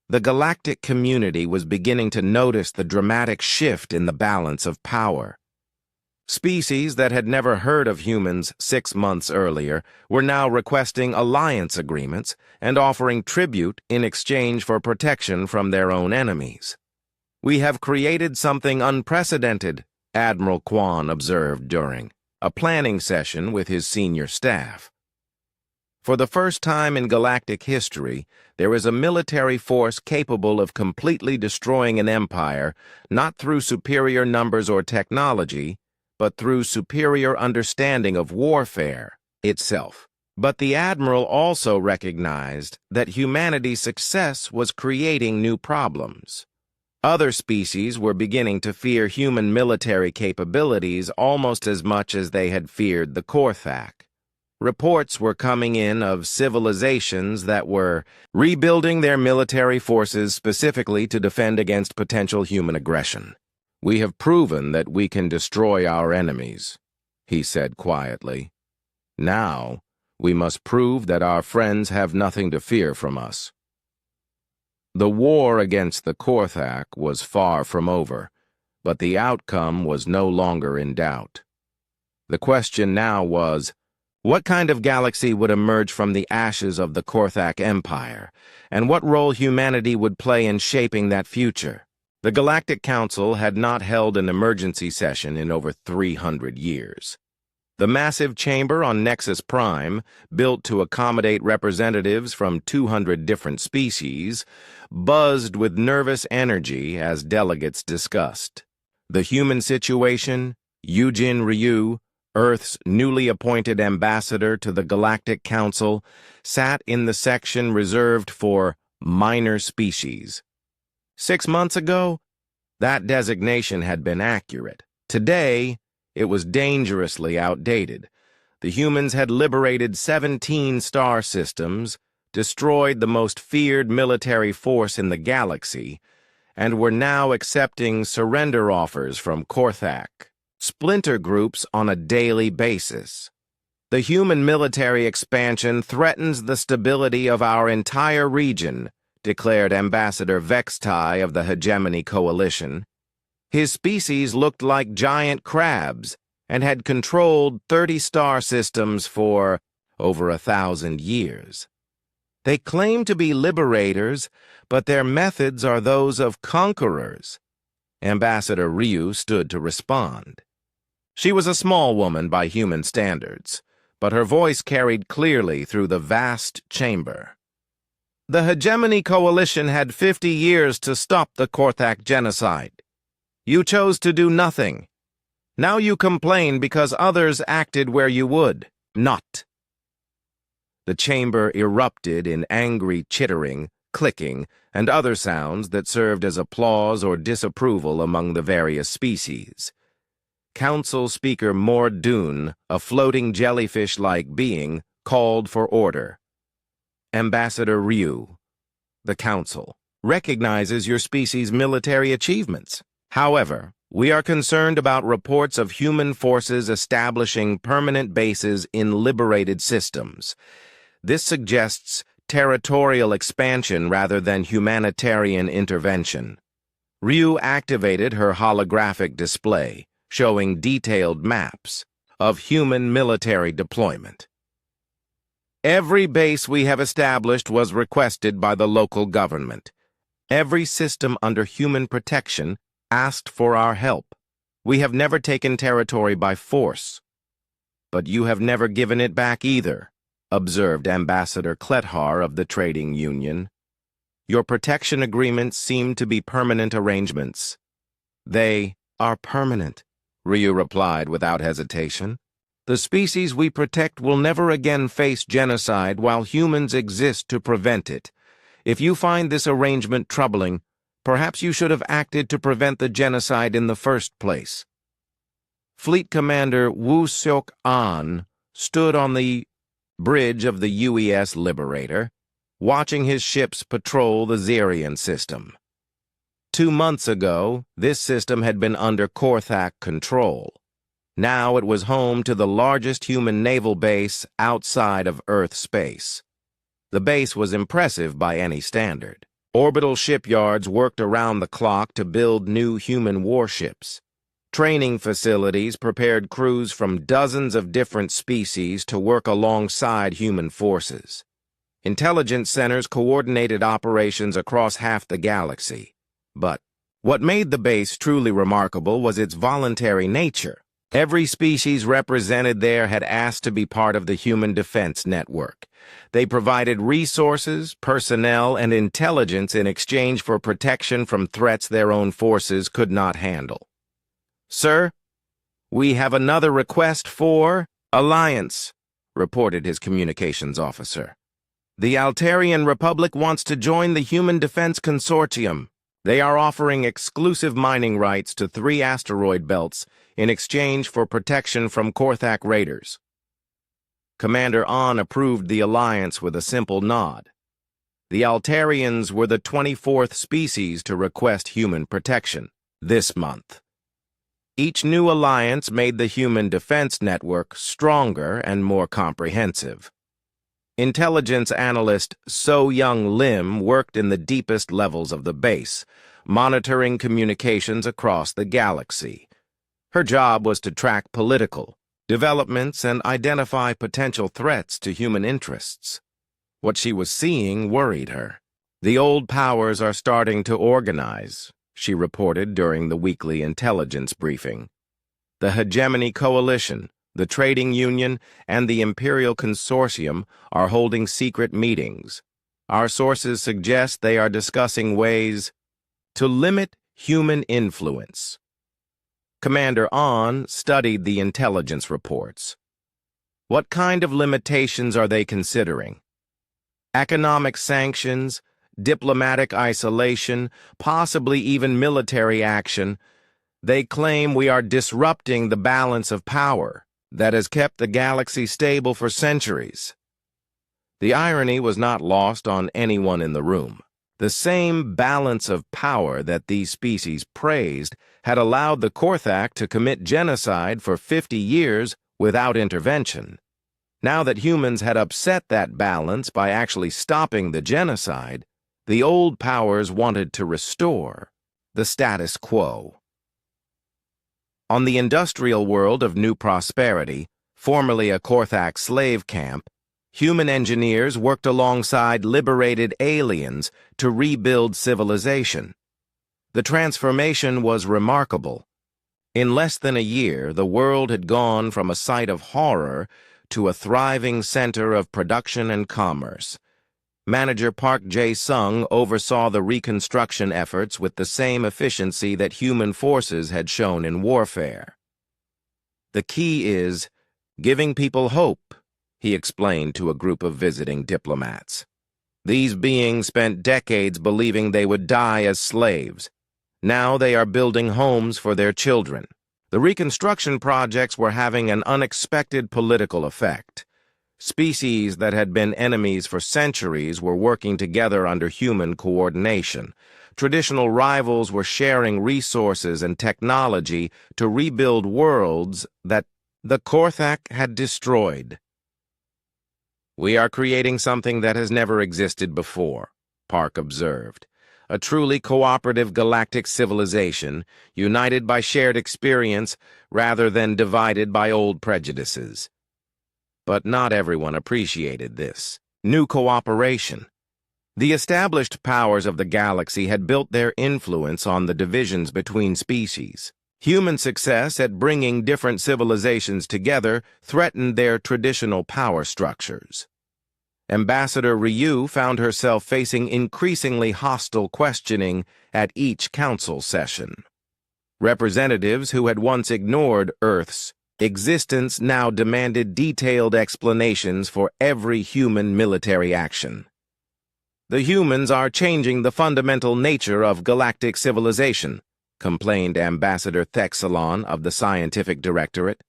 The galactic community was beginning to notice the dramatic shift in the balance of power. Species that had never heard of humans 6 months earlier were now requesting alliance agreements and offering tribute in exchange for protection from their own enemies. "We have created something unprecedented," Admiral Quan observed during a planning session with his senior staff. For the first time in galactic history, there is a military force capable of completely destroying an empire, not through superior numbers or technology, but through superior understanding of warfare itself. But the Admiral also recognized that humanity's success was creating new problems. Other species were beginning to fear human military capabilities almost as much as they had feared the Korthak. Reports were coming in of civilizations that were rebuilding their military forces specifically to defend against potential human aggression. "We have proven that we can destroy our enemies," he said quietly. "Now, we must prove that our friends have nothing to fear from us." The war against the Korthak was far from over, but the outcome was no longer in doubt. The question now was, what kind of galaxy would emerge from the ashes of the Korthak Empire, and what role humanity would play in shaping that future? The Galactic Council had not held an emergency session in over 300 years. The massive chamber on Nexus Prime, built to accommodate representatives from 200 different species, buzzed with nervous energy as delegates discussed. The human situation, Yujin Ryu, Earth's newly appointed ambassador to the Galactic Council, sat in the section reserved for minor species. 6 months ago, that designation had been accurate. Today, it was dangerously outdated. The humans had liberated 17 star systems, destroyed the most feared military force in the galaxy, and were now accepting surrender offers from Korthak splinter groups on a daily basis. The human military expansion threatens the stability of our entire region, declared Ambassador Vextai of the Hegemony Coalition. His species looked like giant crabs and had controlled 30 star systems for over 1,000 years. They claim to be liberators, but their methods are those of conquerors. Ambassador Ryu stood to respond. She was a small woman by human standards, but her voice carried clearly through the vast chamber. The Hegemony Coalition had 50 years to stop the Korthak genocide. You chose to do nothing. Now you complain because others acted where you would not. The chamber erupted in angry chittering, clicking, and other sounds that served as applause or disapproval among the various species. Council Speaker Mordoon, a floating jellyfish-like being, called for order. Ambassador Ryu, the Council, recognizes your species' military achievements. However, we are concerned about reports of human forces establishing permanent bases in liberated systems. This suggests territorial expansion rather than humanitarian intervention. Ryu activated her holographic display, showing detailed maps of human military deployment. Every base we have established was requested by the local government. Every system under human protection asked for our help. We have never taken territory by force. But you have never given it back either, observed Ambassador Klethar of the Trading Union. Your protection agreements seem to be permanent arrangements. They are permanent, Ryu replied without hesitation. The species we protect will never again face genocide while humans exist to prevent it. If you find this arrangement troubling, perhaps you should have acted to prevent the genocide in the first place. Fleet Commander Woo Seok-an stood on the bridge of the UES Liberator, watching his ships patrol the Zerian system. 2 months ago, this system had been under Korthak control. Now it was home to the largest human naval base outside of Earth space. The base was impressive by any standard. Orbital shipyards worked around the clock to build new human warships. Training facilities prepared crews from dozens of different species to work alongside human forces. Intelligence centers coordinated operations across half the galaxy. But what made the base truly remarkable was its voluntary nature. Every species represented there had asked to be part of the Human Defense Network. They provided resources, personnel, and intelligence in exchange for protection from threats their own forces could not handle. "Sir, we have another request for alliance," reported his communications officer. "The Altarian Republic wants to join the Human Defense Consortium. They are offering exclusive mining rights to 3 asteroid belts in exchange for protection from Korthak raiders." Commander An approved the alliance with a simple nod. The Altarians were the 24th species to request human protection this month. Each new alliance made the Human Defense Network stronger and more comprehensive. Intelligence analyst So Young Lim worked in the deepest levels of the base, monitoring communications across the galaxy. Her job was to track political developments and identify potential threats to human interests. What she was seeing worried her. "The old powers are starting to organize," she reported during the weekly intelligence briefing. "The Hegemony Coalition, the Trading Union, and the Imperial Consortium are holding secret meetings. Our sources suggest they are discussing ways to limit human influence." Commander An studied the intelligence reports. What kind of limitations are they considering? Economic sanctions, diplomatic isolation, possibly even military action. They claim we are disrupting the balance of power that has kept the galaxy stable for centuries. The irony was not lost on anyone in the room. The same balance of power that these species praised had allowed the Korthak to commit genocide for 50 years without intervention. Now that humans had upset that balance by actually stopping the genocide, the old powers wanted to restore the status quo. On the industrial world of New Prosperity, formerly a Korthak slave camp, human engineers worked alongside liberated aliens to rebuild civilization. The transformation was remarkable. In less than a year, the world had gone from a site of horror to a thriving center of production and commerce. Manager Park Jae-sung oversaw the reconstruction efforts with the same efficiency that human forces had shown in warfare. "The key is giving people hope," he explained to a group of visiting diplomats. "These beings spent decades believing they would die as slaves. Now they are building homes for their children." The reconstruction projects were having an unexpected political effect. Species that had been enemies for centuries were working together under human coordination. Traditional rivals were sharing resources and technology to rebuild worlds that the Korthak had destroyed. "We are creating something that has never existed before," Park observed. "A truly cooperative galactic civilization, united by shared experience rather than divided by old prejudices." But not everyone appreciated this new cooperation. The established powers of the galaxy had built their influence on the divisions between species. Human success at bringing different civilizations together threatened their traditional power structures. Ambassador Ryu found herself facing increasingly hostile questioning at each council session. Representatives who had once ignored Earth's existence now demanded detailed explanations for every human military action. "The humans are changing the fundamental nature of galactic civilization," complained Ambassador Thexalon of the Scientific Directorate.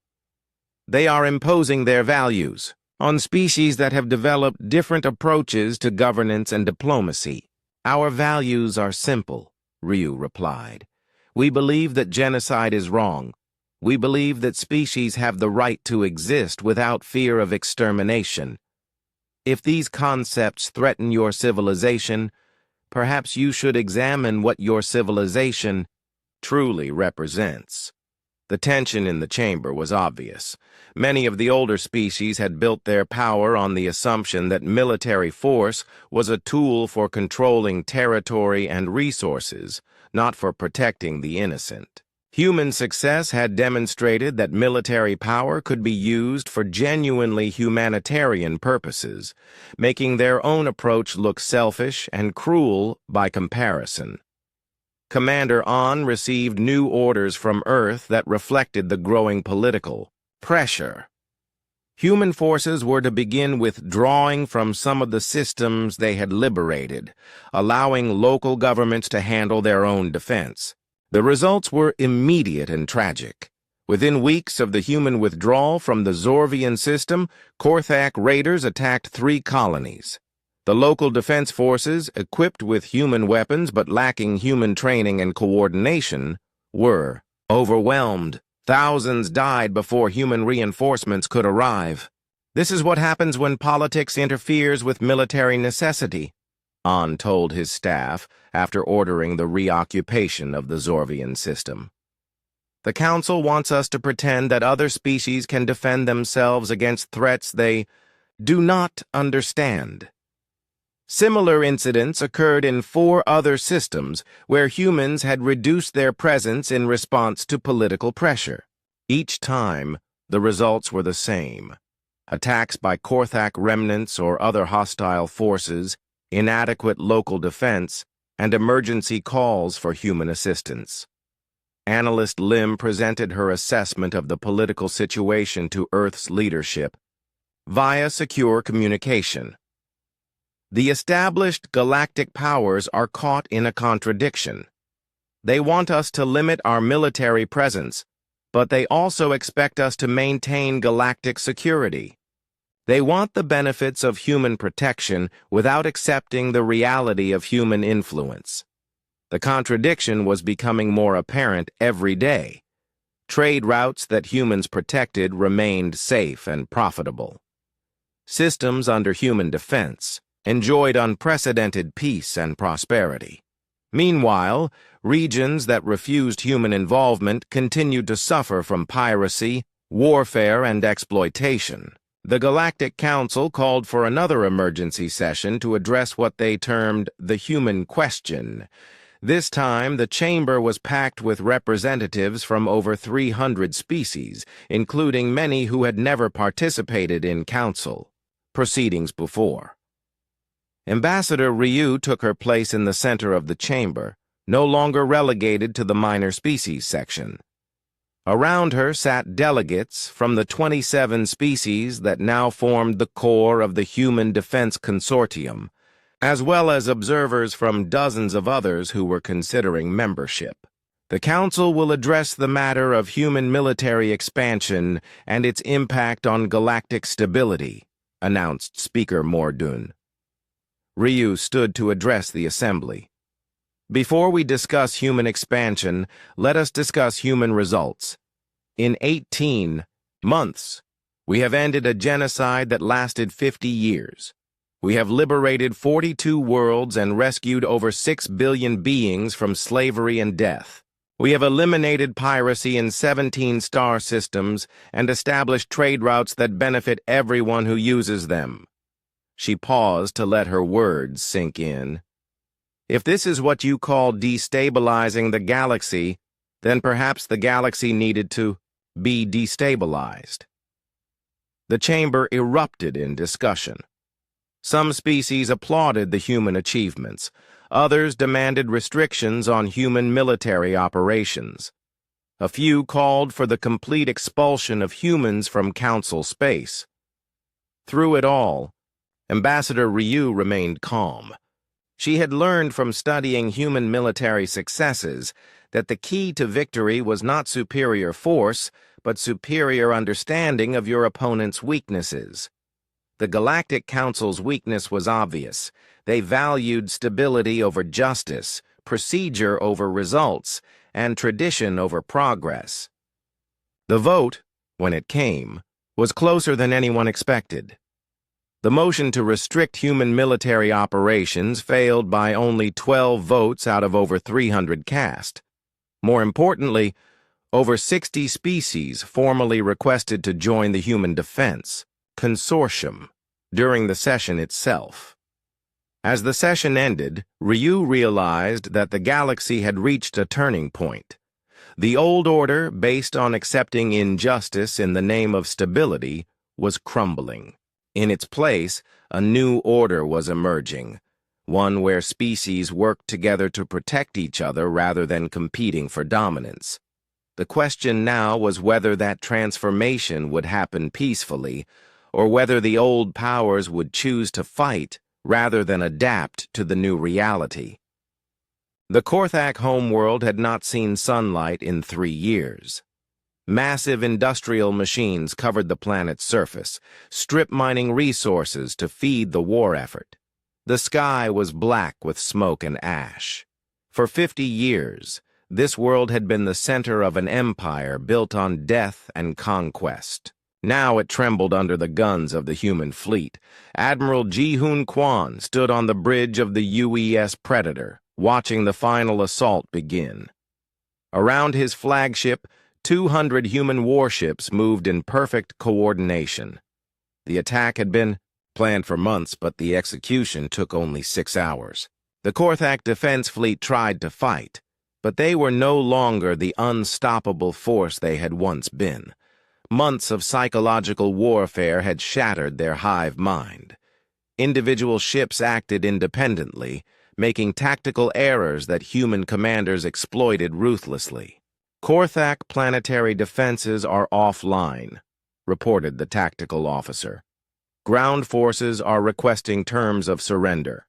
"They are imposing their values on species that have developed different approaches to governance and diplomacy. Our values are simple," Ryu replied. "We believe that genocide is wrong. We believe that species have the right to exist without fear of extermination. If these concepts threaten your civilization, perhaps you should examine what your civilization truly represents." The tension in the chamber was obvious. Many of the older species had built their power on the assumption that military force was a tool for controlling territory and resources, not for protecting the innocent. Human success had demonstrated that military power could be used for genuinely humanitarian purposes, making their own approach look selfish and cruel by comparison. Commander An received new orders from Earth that reflected the growing political pressure. Human forces were to begin withdrawing from some of the systems they had liberated, allowing local governments to handle their own defense. The results were immediate and tragic. Within weeks of the human withdrawal from the Zorvian system, Korthak raiders attacked 3 colonies. The local defense forces, equipped with human weapons but lacking human training and coordination, were overwhelmed. Thousands died before human reinforcements could arrive. This is what happens when politics interferes with military necessity, An told his staff after ordering the reoccupation of the Zorvian system. The Council wants us to pretend that other species can defend themselves against threats they do not understand. Similar incidents occurred in 4 other systems where humans had reduced their presence in response to political pressure. Each time, the results were the same. Attacks by Korthak remnants or other hostile forces, inadequate local defense, and emergency calls for human assistance. Analyst Lim presented her assessment of the political situation to Earth's leadership via secure communication. The established galactic powers are caught in a contradiction. They want us to limit our military presence, but they also expect us to maintain galactic security. They want the benefits of human protection without accepting the reality of human influence. The contradiction was becoming more apparent every day. Trade routes that humans protected remained safe and profitable. Systems under human defense enjoyed unprecedented peace and prosperity. Meanwhile, regions that refused human involvement continued to suffer from piracy, warfare, and exploitation. The Galactic Council called for another emergency session to address what they termed the human question. This time, the chamber was packed with representatives from over 300 species, including many who had never participated in council proceedings before. Ambassador Ryu took her place in the center of the chamber, no longer relegated to the minor species section. Around her sat delegates from the 27 species that now formed the core of the Human Defense Consortium, as well as observers from dozens of others who were considering membership. The Council will address the matter of human military expansion and its impact on galactic stability, announced Speaker Mordun. Ryu stood to address the assembly. Before we discuss human expansion, let us discuss human results. In 18 months, we have ended a genocide that lasted 50 years. We have liberated 42 worlds and rescued over 6 billion beings from slavery and death. We have eliminated piracy in 17 star systems and established trade routes that benefit everyone who uses them. She paused to let her words sink in. If this is what you call destabilizing the galaxy, then perhaps the galaxy needed to be destabilized. The chamber erupted in discussion. Some species applauded the human achievements. Others demanded restrictions on human military operations. A few called for the complete expulsion of humans from Council space. Through it all, Ambassador Ryu remained calm. She had learned from studying human military successes that the key to victory was not superior force, but superior understanding of your opponent's weaknesses. The Galactic Council's weakness was obvious. They valued stability over justice, procedure over results, and tradition over progress. The vote, when it came, was closer than anyone expected. The motion to restrict human military operations failed by only 12 votes out of over 300 cast. More importantly, over 60 species formally requested to join the Human Defense Consortium during the session itself. As the session ended, Ryu realized that the galaxy had reached a turning point. The old order, based on accepting injustice in the name of stability, was crumbling. In its place, a new order was emerging, one where species worked together to protect each other rather than competing for dominance. The question now was whether that transformation would happen peacefully, or whether the old powers would choose to fight rather than adapt to the new reality. The Korthak homeworld had not seen sunlight in 3 years. Massive industrial machines covered the planet's surface, strip-mining resources to feed the war effort. The sky was black with smoke and ash. For 50 years, this world had been the center of an empire built on death and conquest. Now it trembled under the guns of the human fleet. Admiral Ji-Hoon Kwan stood on the bridge of the UES Predator, watching the final assault begin. Around his flagship, 200 human warships moved in perfect coordination. The attack had been planned for months, but the execution took only 6 hours. The Korthak Defense Fleet tried to fight, but they were no longer the unstoppable force they had once been. Months of psychological warfare had shattered their hive mind. Individual ships acted independently, making tactical errors that human commanders exploited ruthlessly. Korthak planetary defenses are offline, reported the tactical officer. Ground forces are requesting terms of surrender.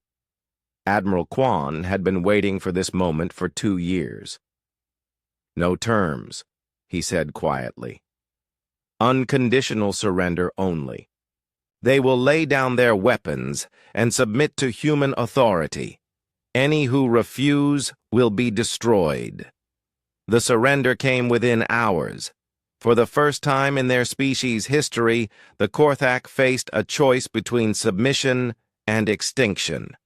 Admiral Kwan had been waiting for this moment for 2 years. No terms, he said quietly. Unconditional surrender only. They will lay down their weapons and submit to human authority. Any who refuse will be destroyed. The surrender came within hours. For the first time in their species' history, the Korthak faced a choice between submission and extinction.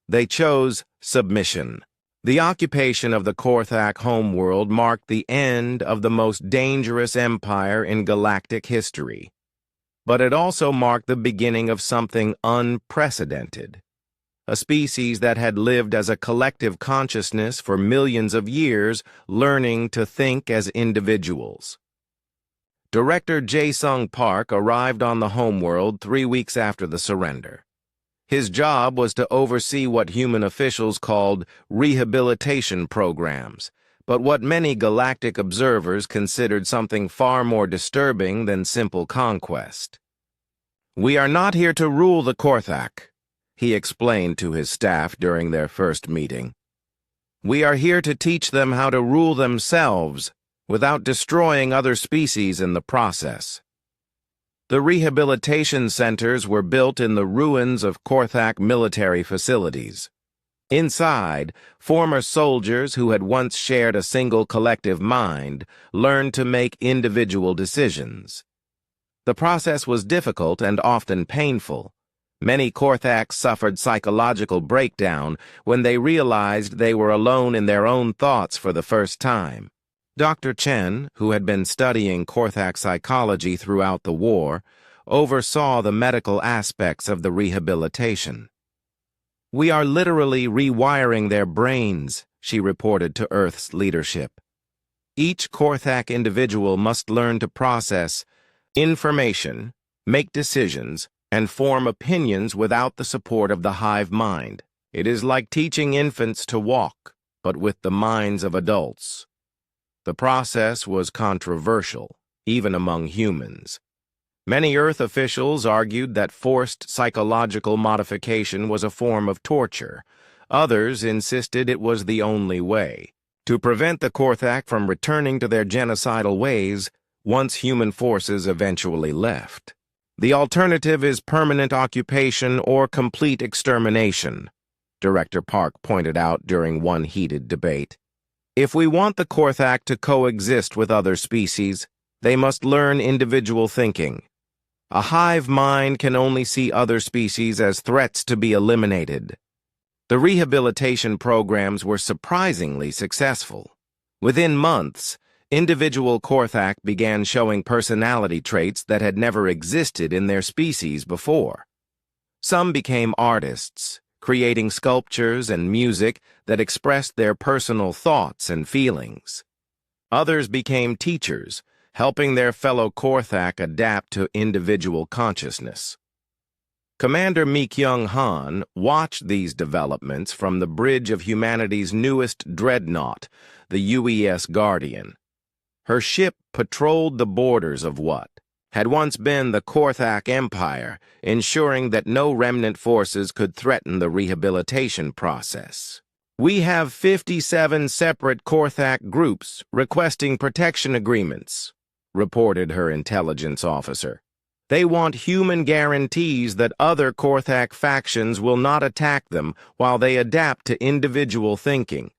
They chose submission. The occupation of the Korthak homeworld marked the end of the most dangerous empire in galactic history. But it also marked the beginning of something unprecedented. A species that had lived as a collective consciousness for millions of years, learning to think as individuals. Director Jae-Sung Park arrived on the homeworld 3 weeks after the surrender. His job was to oversee what human officials called rehabilitation programs, but what many galactic observers considered something far more disturbing than simple conquest. "We are not here to rule the Korthak," he explained to his staff during their first meeting. "We are here to teach them how to rule themselves without destroying other species in the process." The rehabilitation centers were built in the ruins of Korthak military facilities. Inside, former soldiers who had once shared a single collective mind learned to make individual decisions. The process was difficult and often painful. Many Korthaks suffered psychological breakdown when they realized they were alone in their own thoughts for the first time. Dr. Chen, who had been studying Korthak psychology throughout the war, oversaw the medical aspects of the rehabilitation. "We are literally rewiring their brains," she reported to Earth's leadership. "Each Korthak individual must learn to process information, make decisions, and form opinions without the support of the hive mind. It is like teaching infants to walk, but with the minds of adults." The process was controversial, even among humans. Many Earth officials argued that forced psychological modification was a form of torture. Others insisted it was the only way. To prevent the Korthak from returning to their genocidal ways, once human forces eventually left. "The alternative is permanent occupation or complete extermination," Director Park pointed out during one heated debate. "If we want the Korthak to coexist with other species, they must learn individual thinking. A hive mind can only see other species as threats to be eliminated." The rehabilitation programs were surprisingly successful. Within months, individual Korthak began showing personality traits that had never existed in their species before. Some became artists, creating sculptures and music that expressed their personal thoughts and feelings. Others became teachers, helping their fellow Korthak adapt to individual consciousness. Commander Mi-Kyung-han watched these developments from the bridge of humanity's newest dreadnought, the UES Guardian. Her ship patrolled the borders of what had once been the Korthak Empire, ensuring that no remnant forces could threaten the rehabilitation process. "We have 57 separate Korthak groups requesting protection agreements," reported her intelligence officer. "They want human guarantees that other Korthak factions will not attack them while they adapt to individual thinking."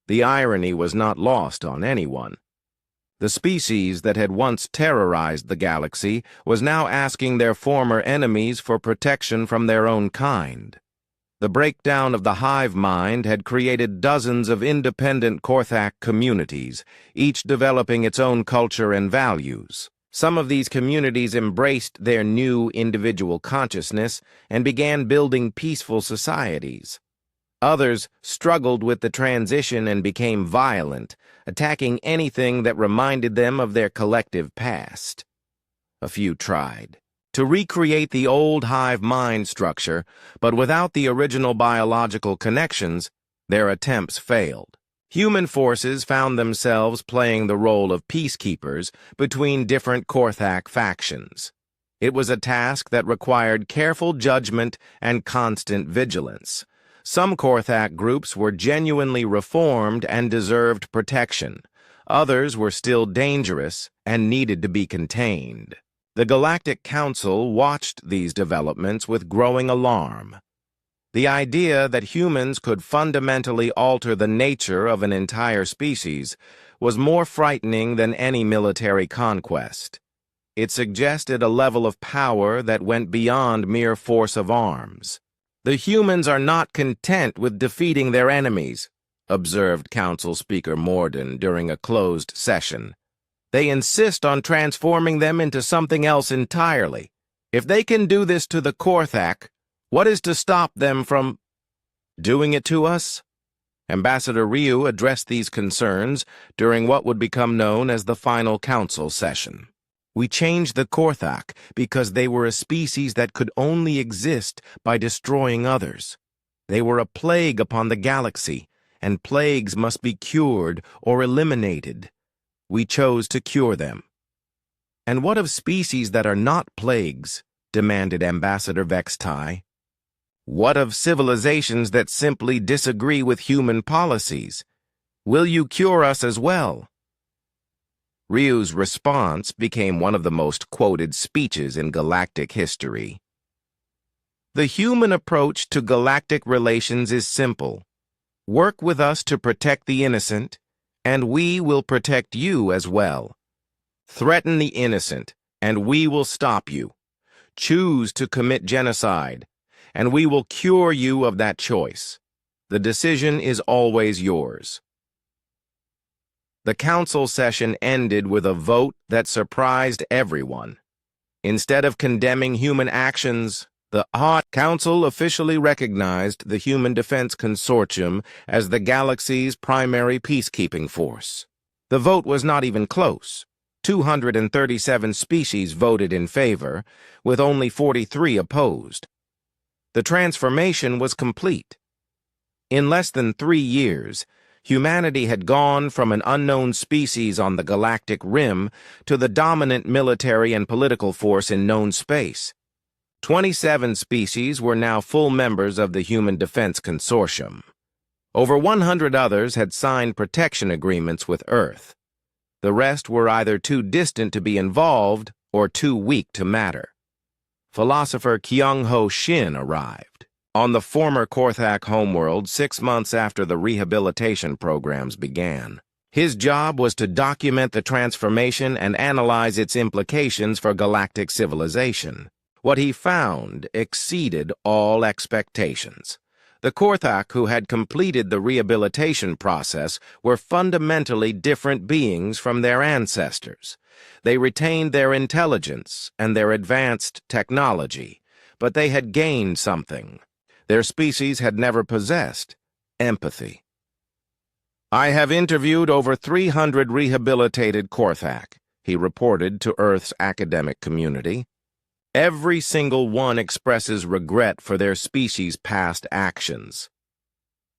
The irony was not lost on anyone. The species that had once terrorized the galaxy was now asking their former enemies for protection from their own kind. The breakdown of the hive mind had created dozens of independent Korthak communities, each developing its own culture and values. Some of these communities embraced their new individual consciousness and began building peaceful societies. Others struggled with the transition and became violent, attacking anything that reminded them of their collective past. A few tried to recreate the old hive mind structure, but without the original biological connections, their attempts failed. Human forces found themselves playing the role of peacekeepers between different Korthak factions. It was a task that required careful judgment and constant vigilance. Some Korthak groups were genuinely reformed and deserved protection. Others were still dangerous and needed to be contained. The Galactic Council watched these developments with growing alarm. The idea that humans could fundamentally alter the nature of an entire species was more frightening than any military conquest. It suggested a level of power that went beyond mere force of arms. "The humans are not content with defeating their enemies," observed Council Speaker Morden during a closed session. "They insist on transforming them into something else entirely. If they can do this to the Korthak, what is to stop them from doing it to us?" Ambassador Ryu addressed these concerns during what would become known as the final council session. "We changed the Korthak because they were a species that could only exist by destroying others. They were a plague upon the galaxy, and plagues must be cured or eliminated. We chose to cure them." "And what of species that are not plagues?" demanded Ambassador Vextai. "What of civilizations that simply disagree with human policies? Will you cure us as well?" Ryu's response became one of the most quoted speeches in galactic history. "The human approach to galactic relations is simple. Work with us to protect the innocent, and we will protect you as well. Threaten the innocent, and we will stop you. Choose to commit genocide, and we will cure you of that choice. The decision is always yours." The council session ended with a vote that surprised everyone. Instead of condemning human actions, the HFY Council officially recognized the Human Defense Consortium as the galaxy's primary peacekeeping force. The vote was not even close. 237 species voted in favor, with only 43 opposed. The transformation was complete. In less than 3 years, humanity had gone from an unknown species on the galactic rim to the dominant military and political force in known space. 27 species were now full members of the Human Defense Consortium. Over 100 others had signed protection agreements with Earth. The rest were either too distant to be involved or too weak to matter. Philosopher Kyung-Ho Shin arrived on the former Korthak homeworld 6 months after the rehabilitation programs began. His job was to document the transformation and analyze its implications for galactic civilization. What he found exceeded all expectations. The Korthak who had completed the rehabilitation process were fundamentally different beings from their ancestors. They retained their intelligence and their advanced technology, but they had gained something their species had never possessed: empathy. I have interviewed over 300 rehabilitated Korthak, he reported to Earth's academic community. Every single one expresses regret for their species' past actions.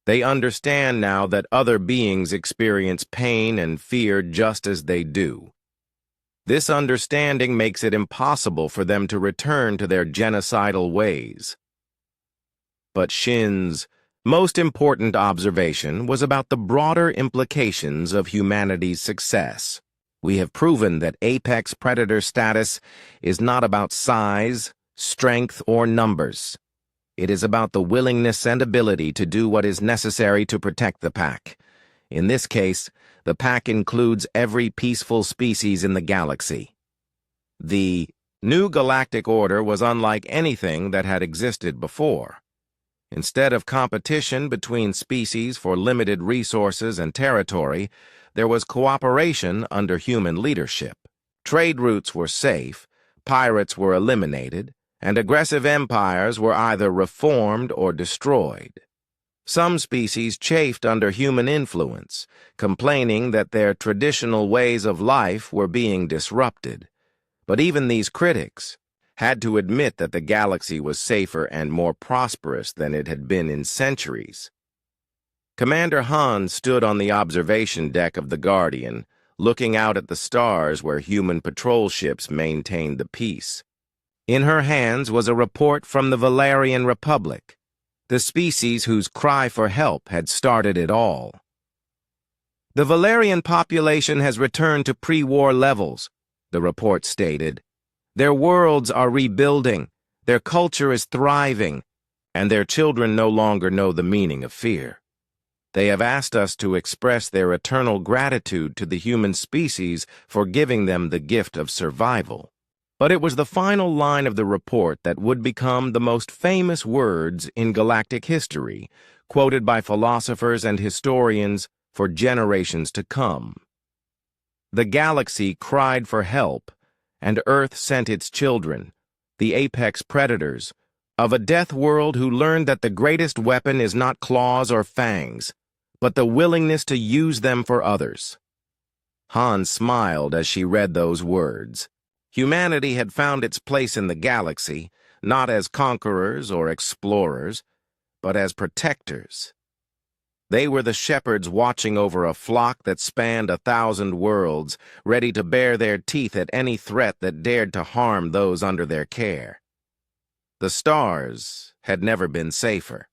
They understand now that other beings experience pain and fear just as they do. This understanding makes it impossible for them to return to their genocidal ways. But Shin's most important observation was about the broader implications of humanity's success. We have proven that apex predator status is not about size, strength, or numbers. It is about the willingness and ability to do what is necessary to protect the pack. In this case, the pack includes every peaceful species in the galaxy. The new galactic order was unlike anything that had existed before. Instead of competition between species for limited resources and territory, there was cooperation under human leadership. Trade routes were safe, pirates were eliminated, and aggressive empires were either reformed or destroyed. Some species chafed under human influence, complaining that their traditional ways of life were being disrupted. But even these critics had to admit that the galaxy was safer and more prosperous than it had been in centuries. Commander Han stood on the observation deck of the Guardian, looking out at the stars where human patrol ships maintained the peace. In her hands was a report from the Valerian Republic, the species whose cry for help had started it all. The Valerian population has returned to pre-war levels, the report stated. Their worlds are rebuilding, their culture is thriving, and their children no longer know the meaning of fear. They have asked us to express their eternal gratitude to the human species for giving them the gift of survival. But it was the final line of the report that would become the most famous words in galactic history, quoted by philosophers and historians for generations to come. The galaxy cried for help, and Earth sent its children, the apex predators, of a death world who learned that the greatest weapon is not claws or fangs, but the willingness to use them for others. Han smiled as she read those words. Humanity had found its place in the galaxy, not as conquerors or explorers, but as protectors. They were the shepherds watching over a flock that spanned 1,000 worlds, ready to bare their teeth at any threat that dared to harm those under their care. The stars had never been safer.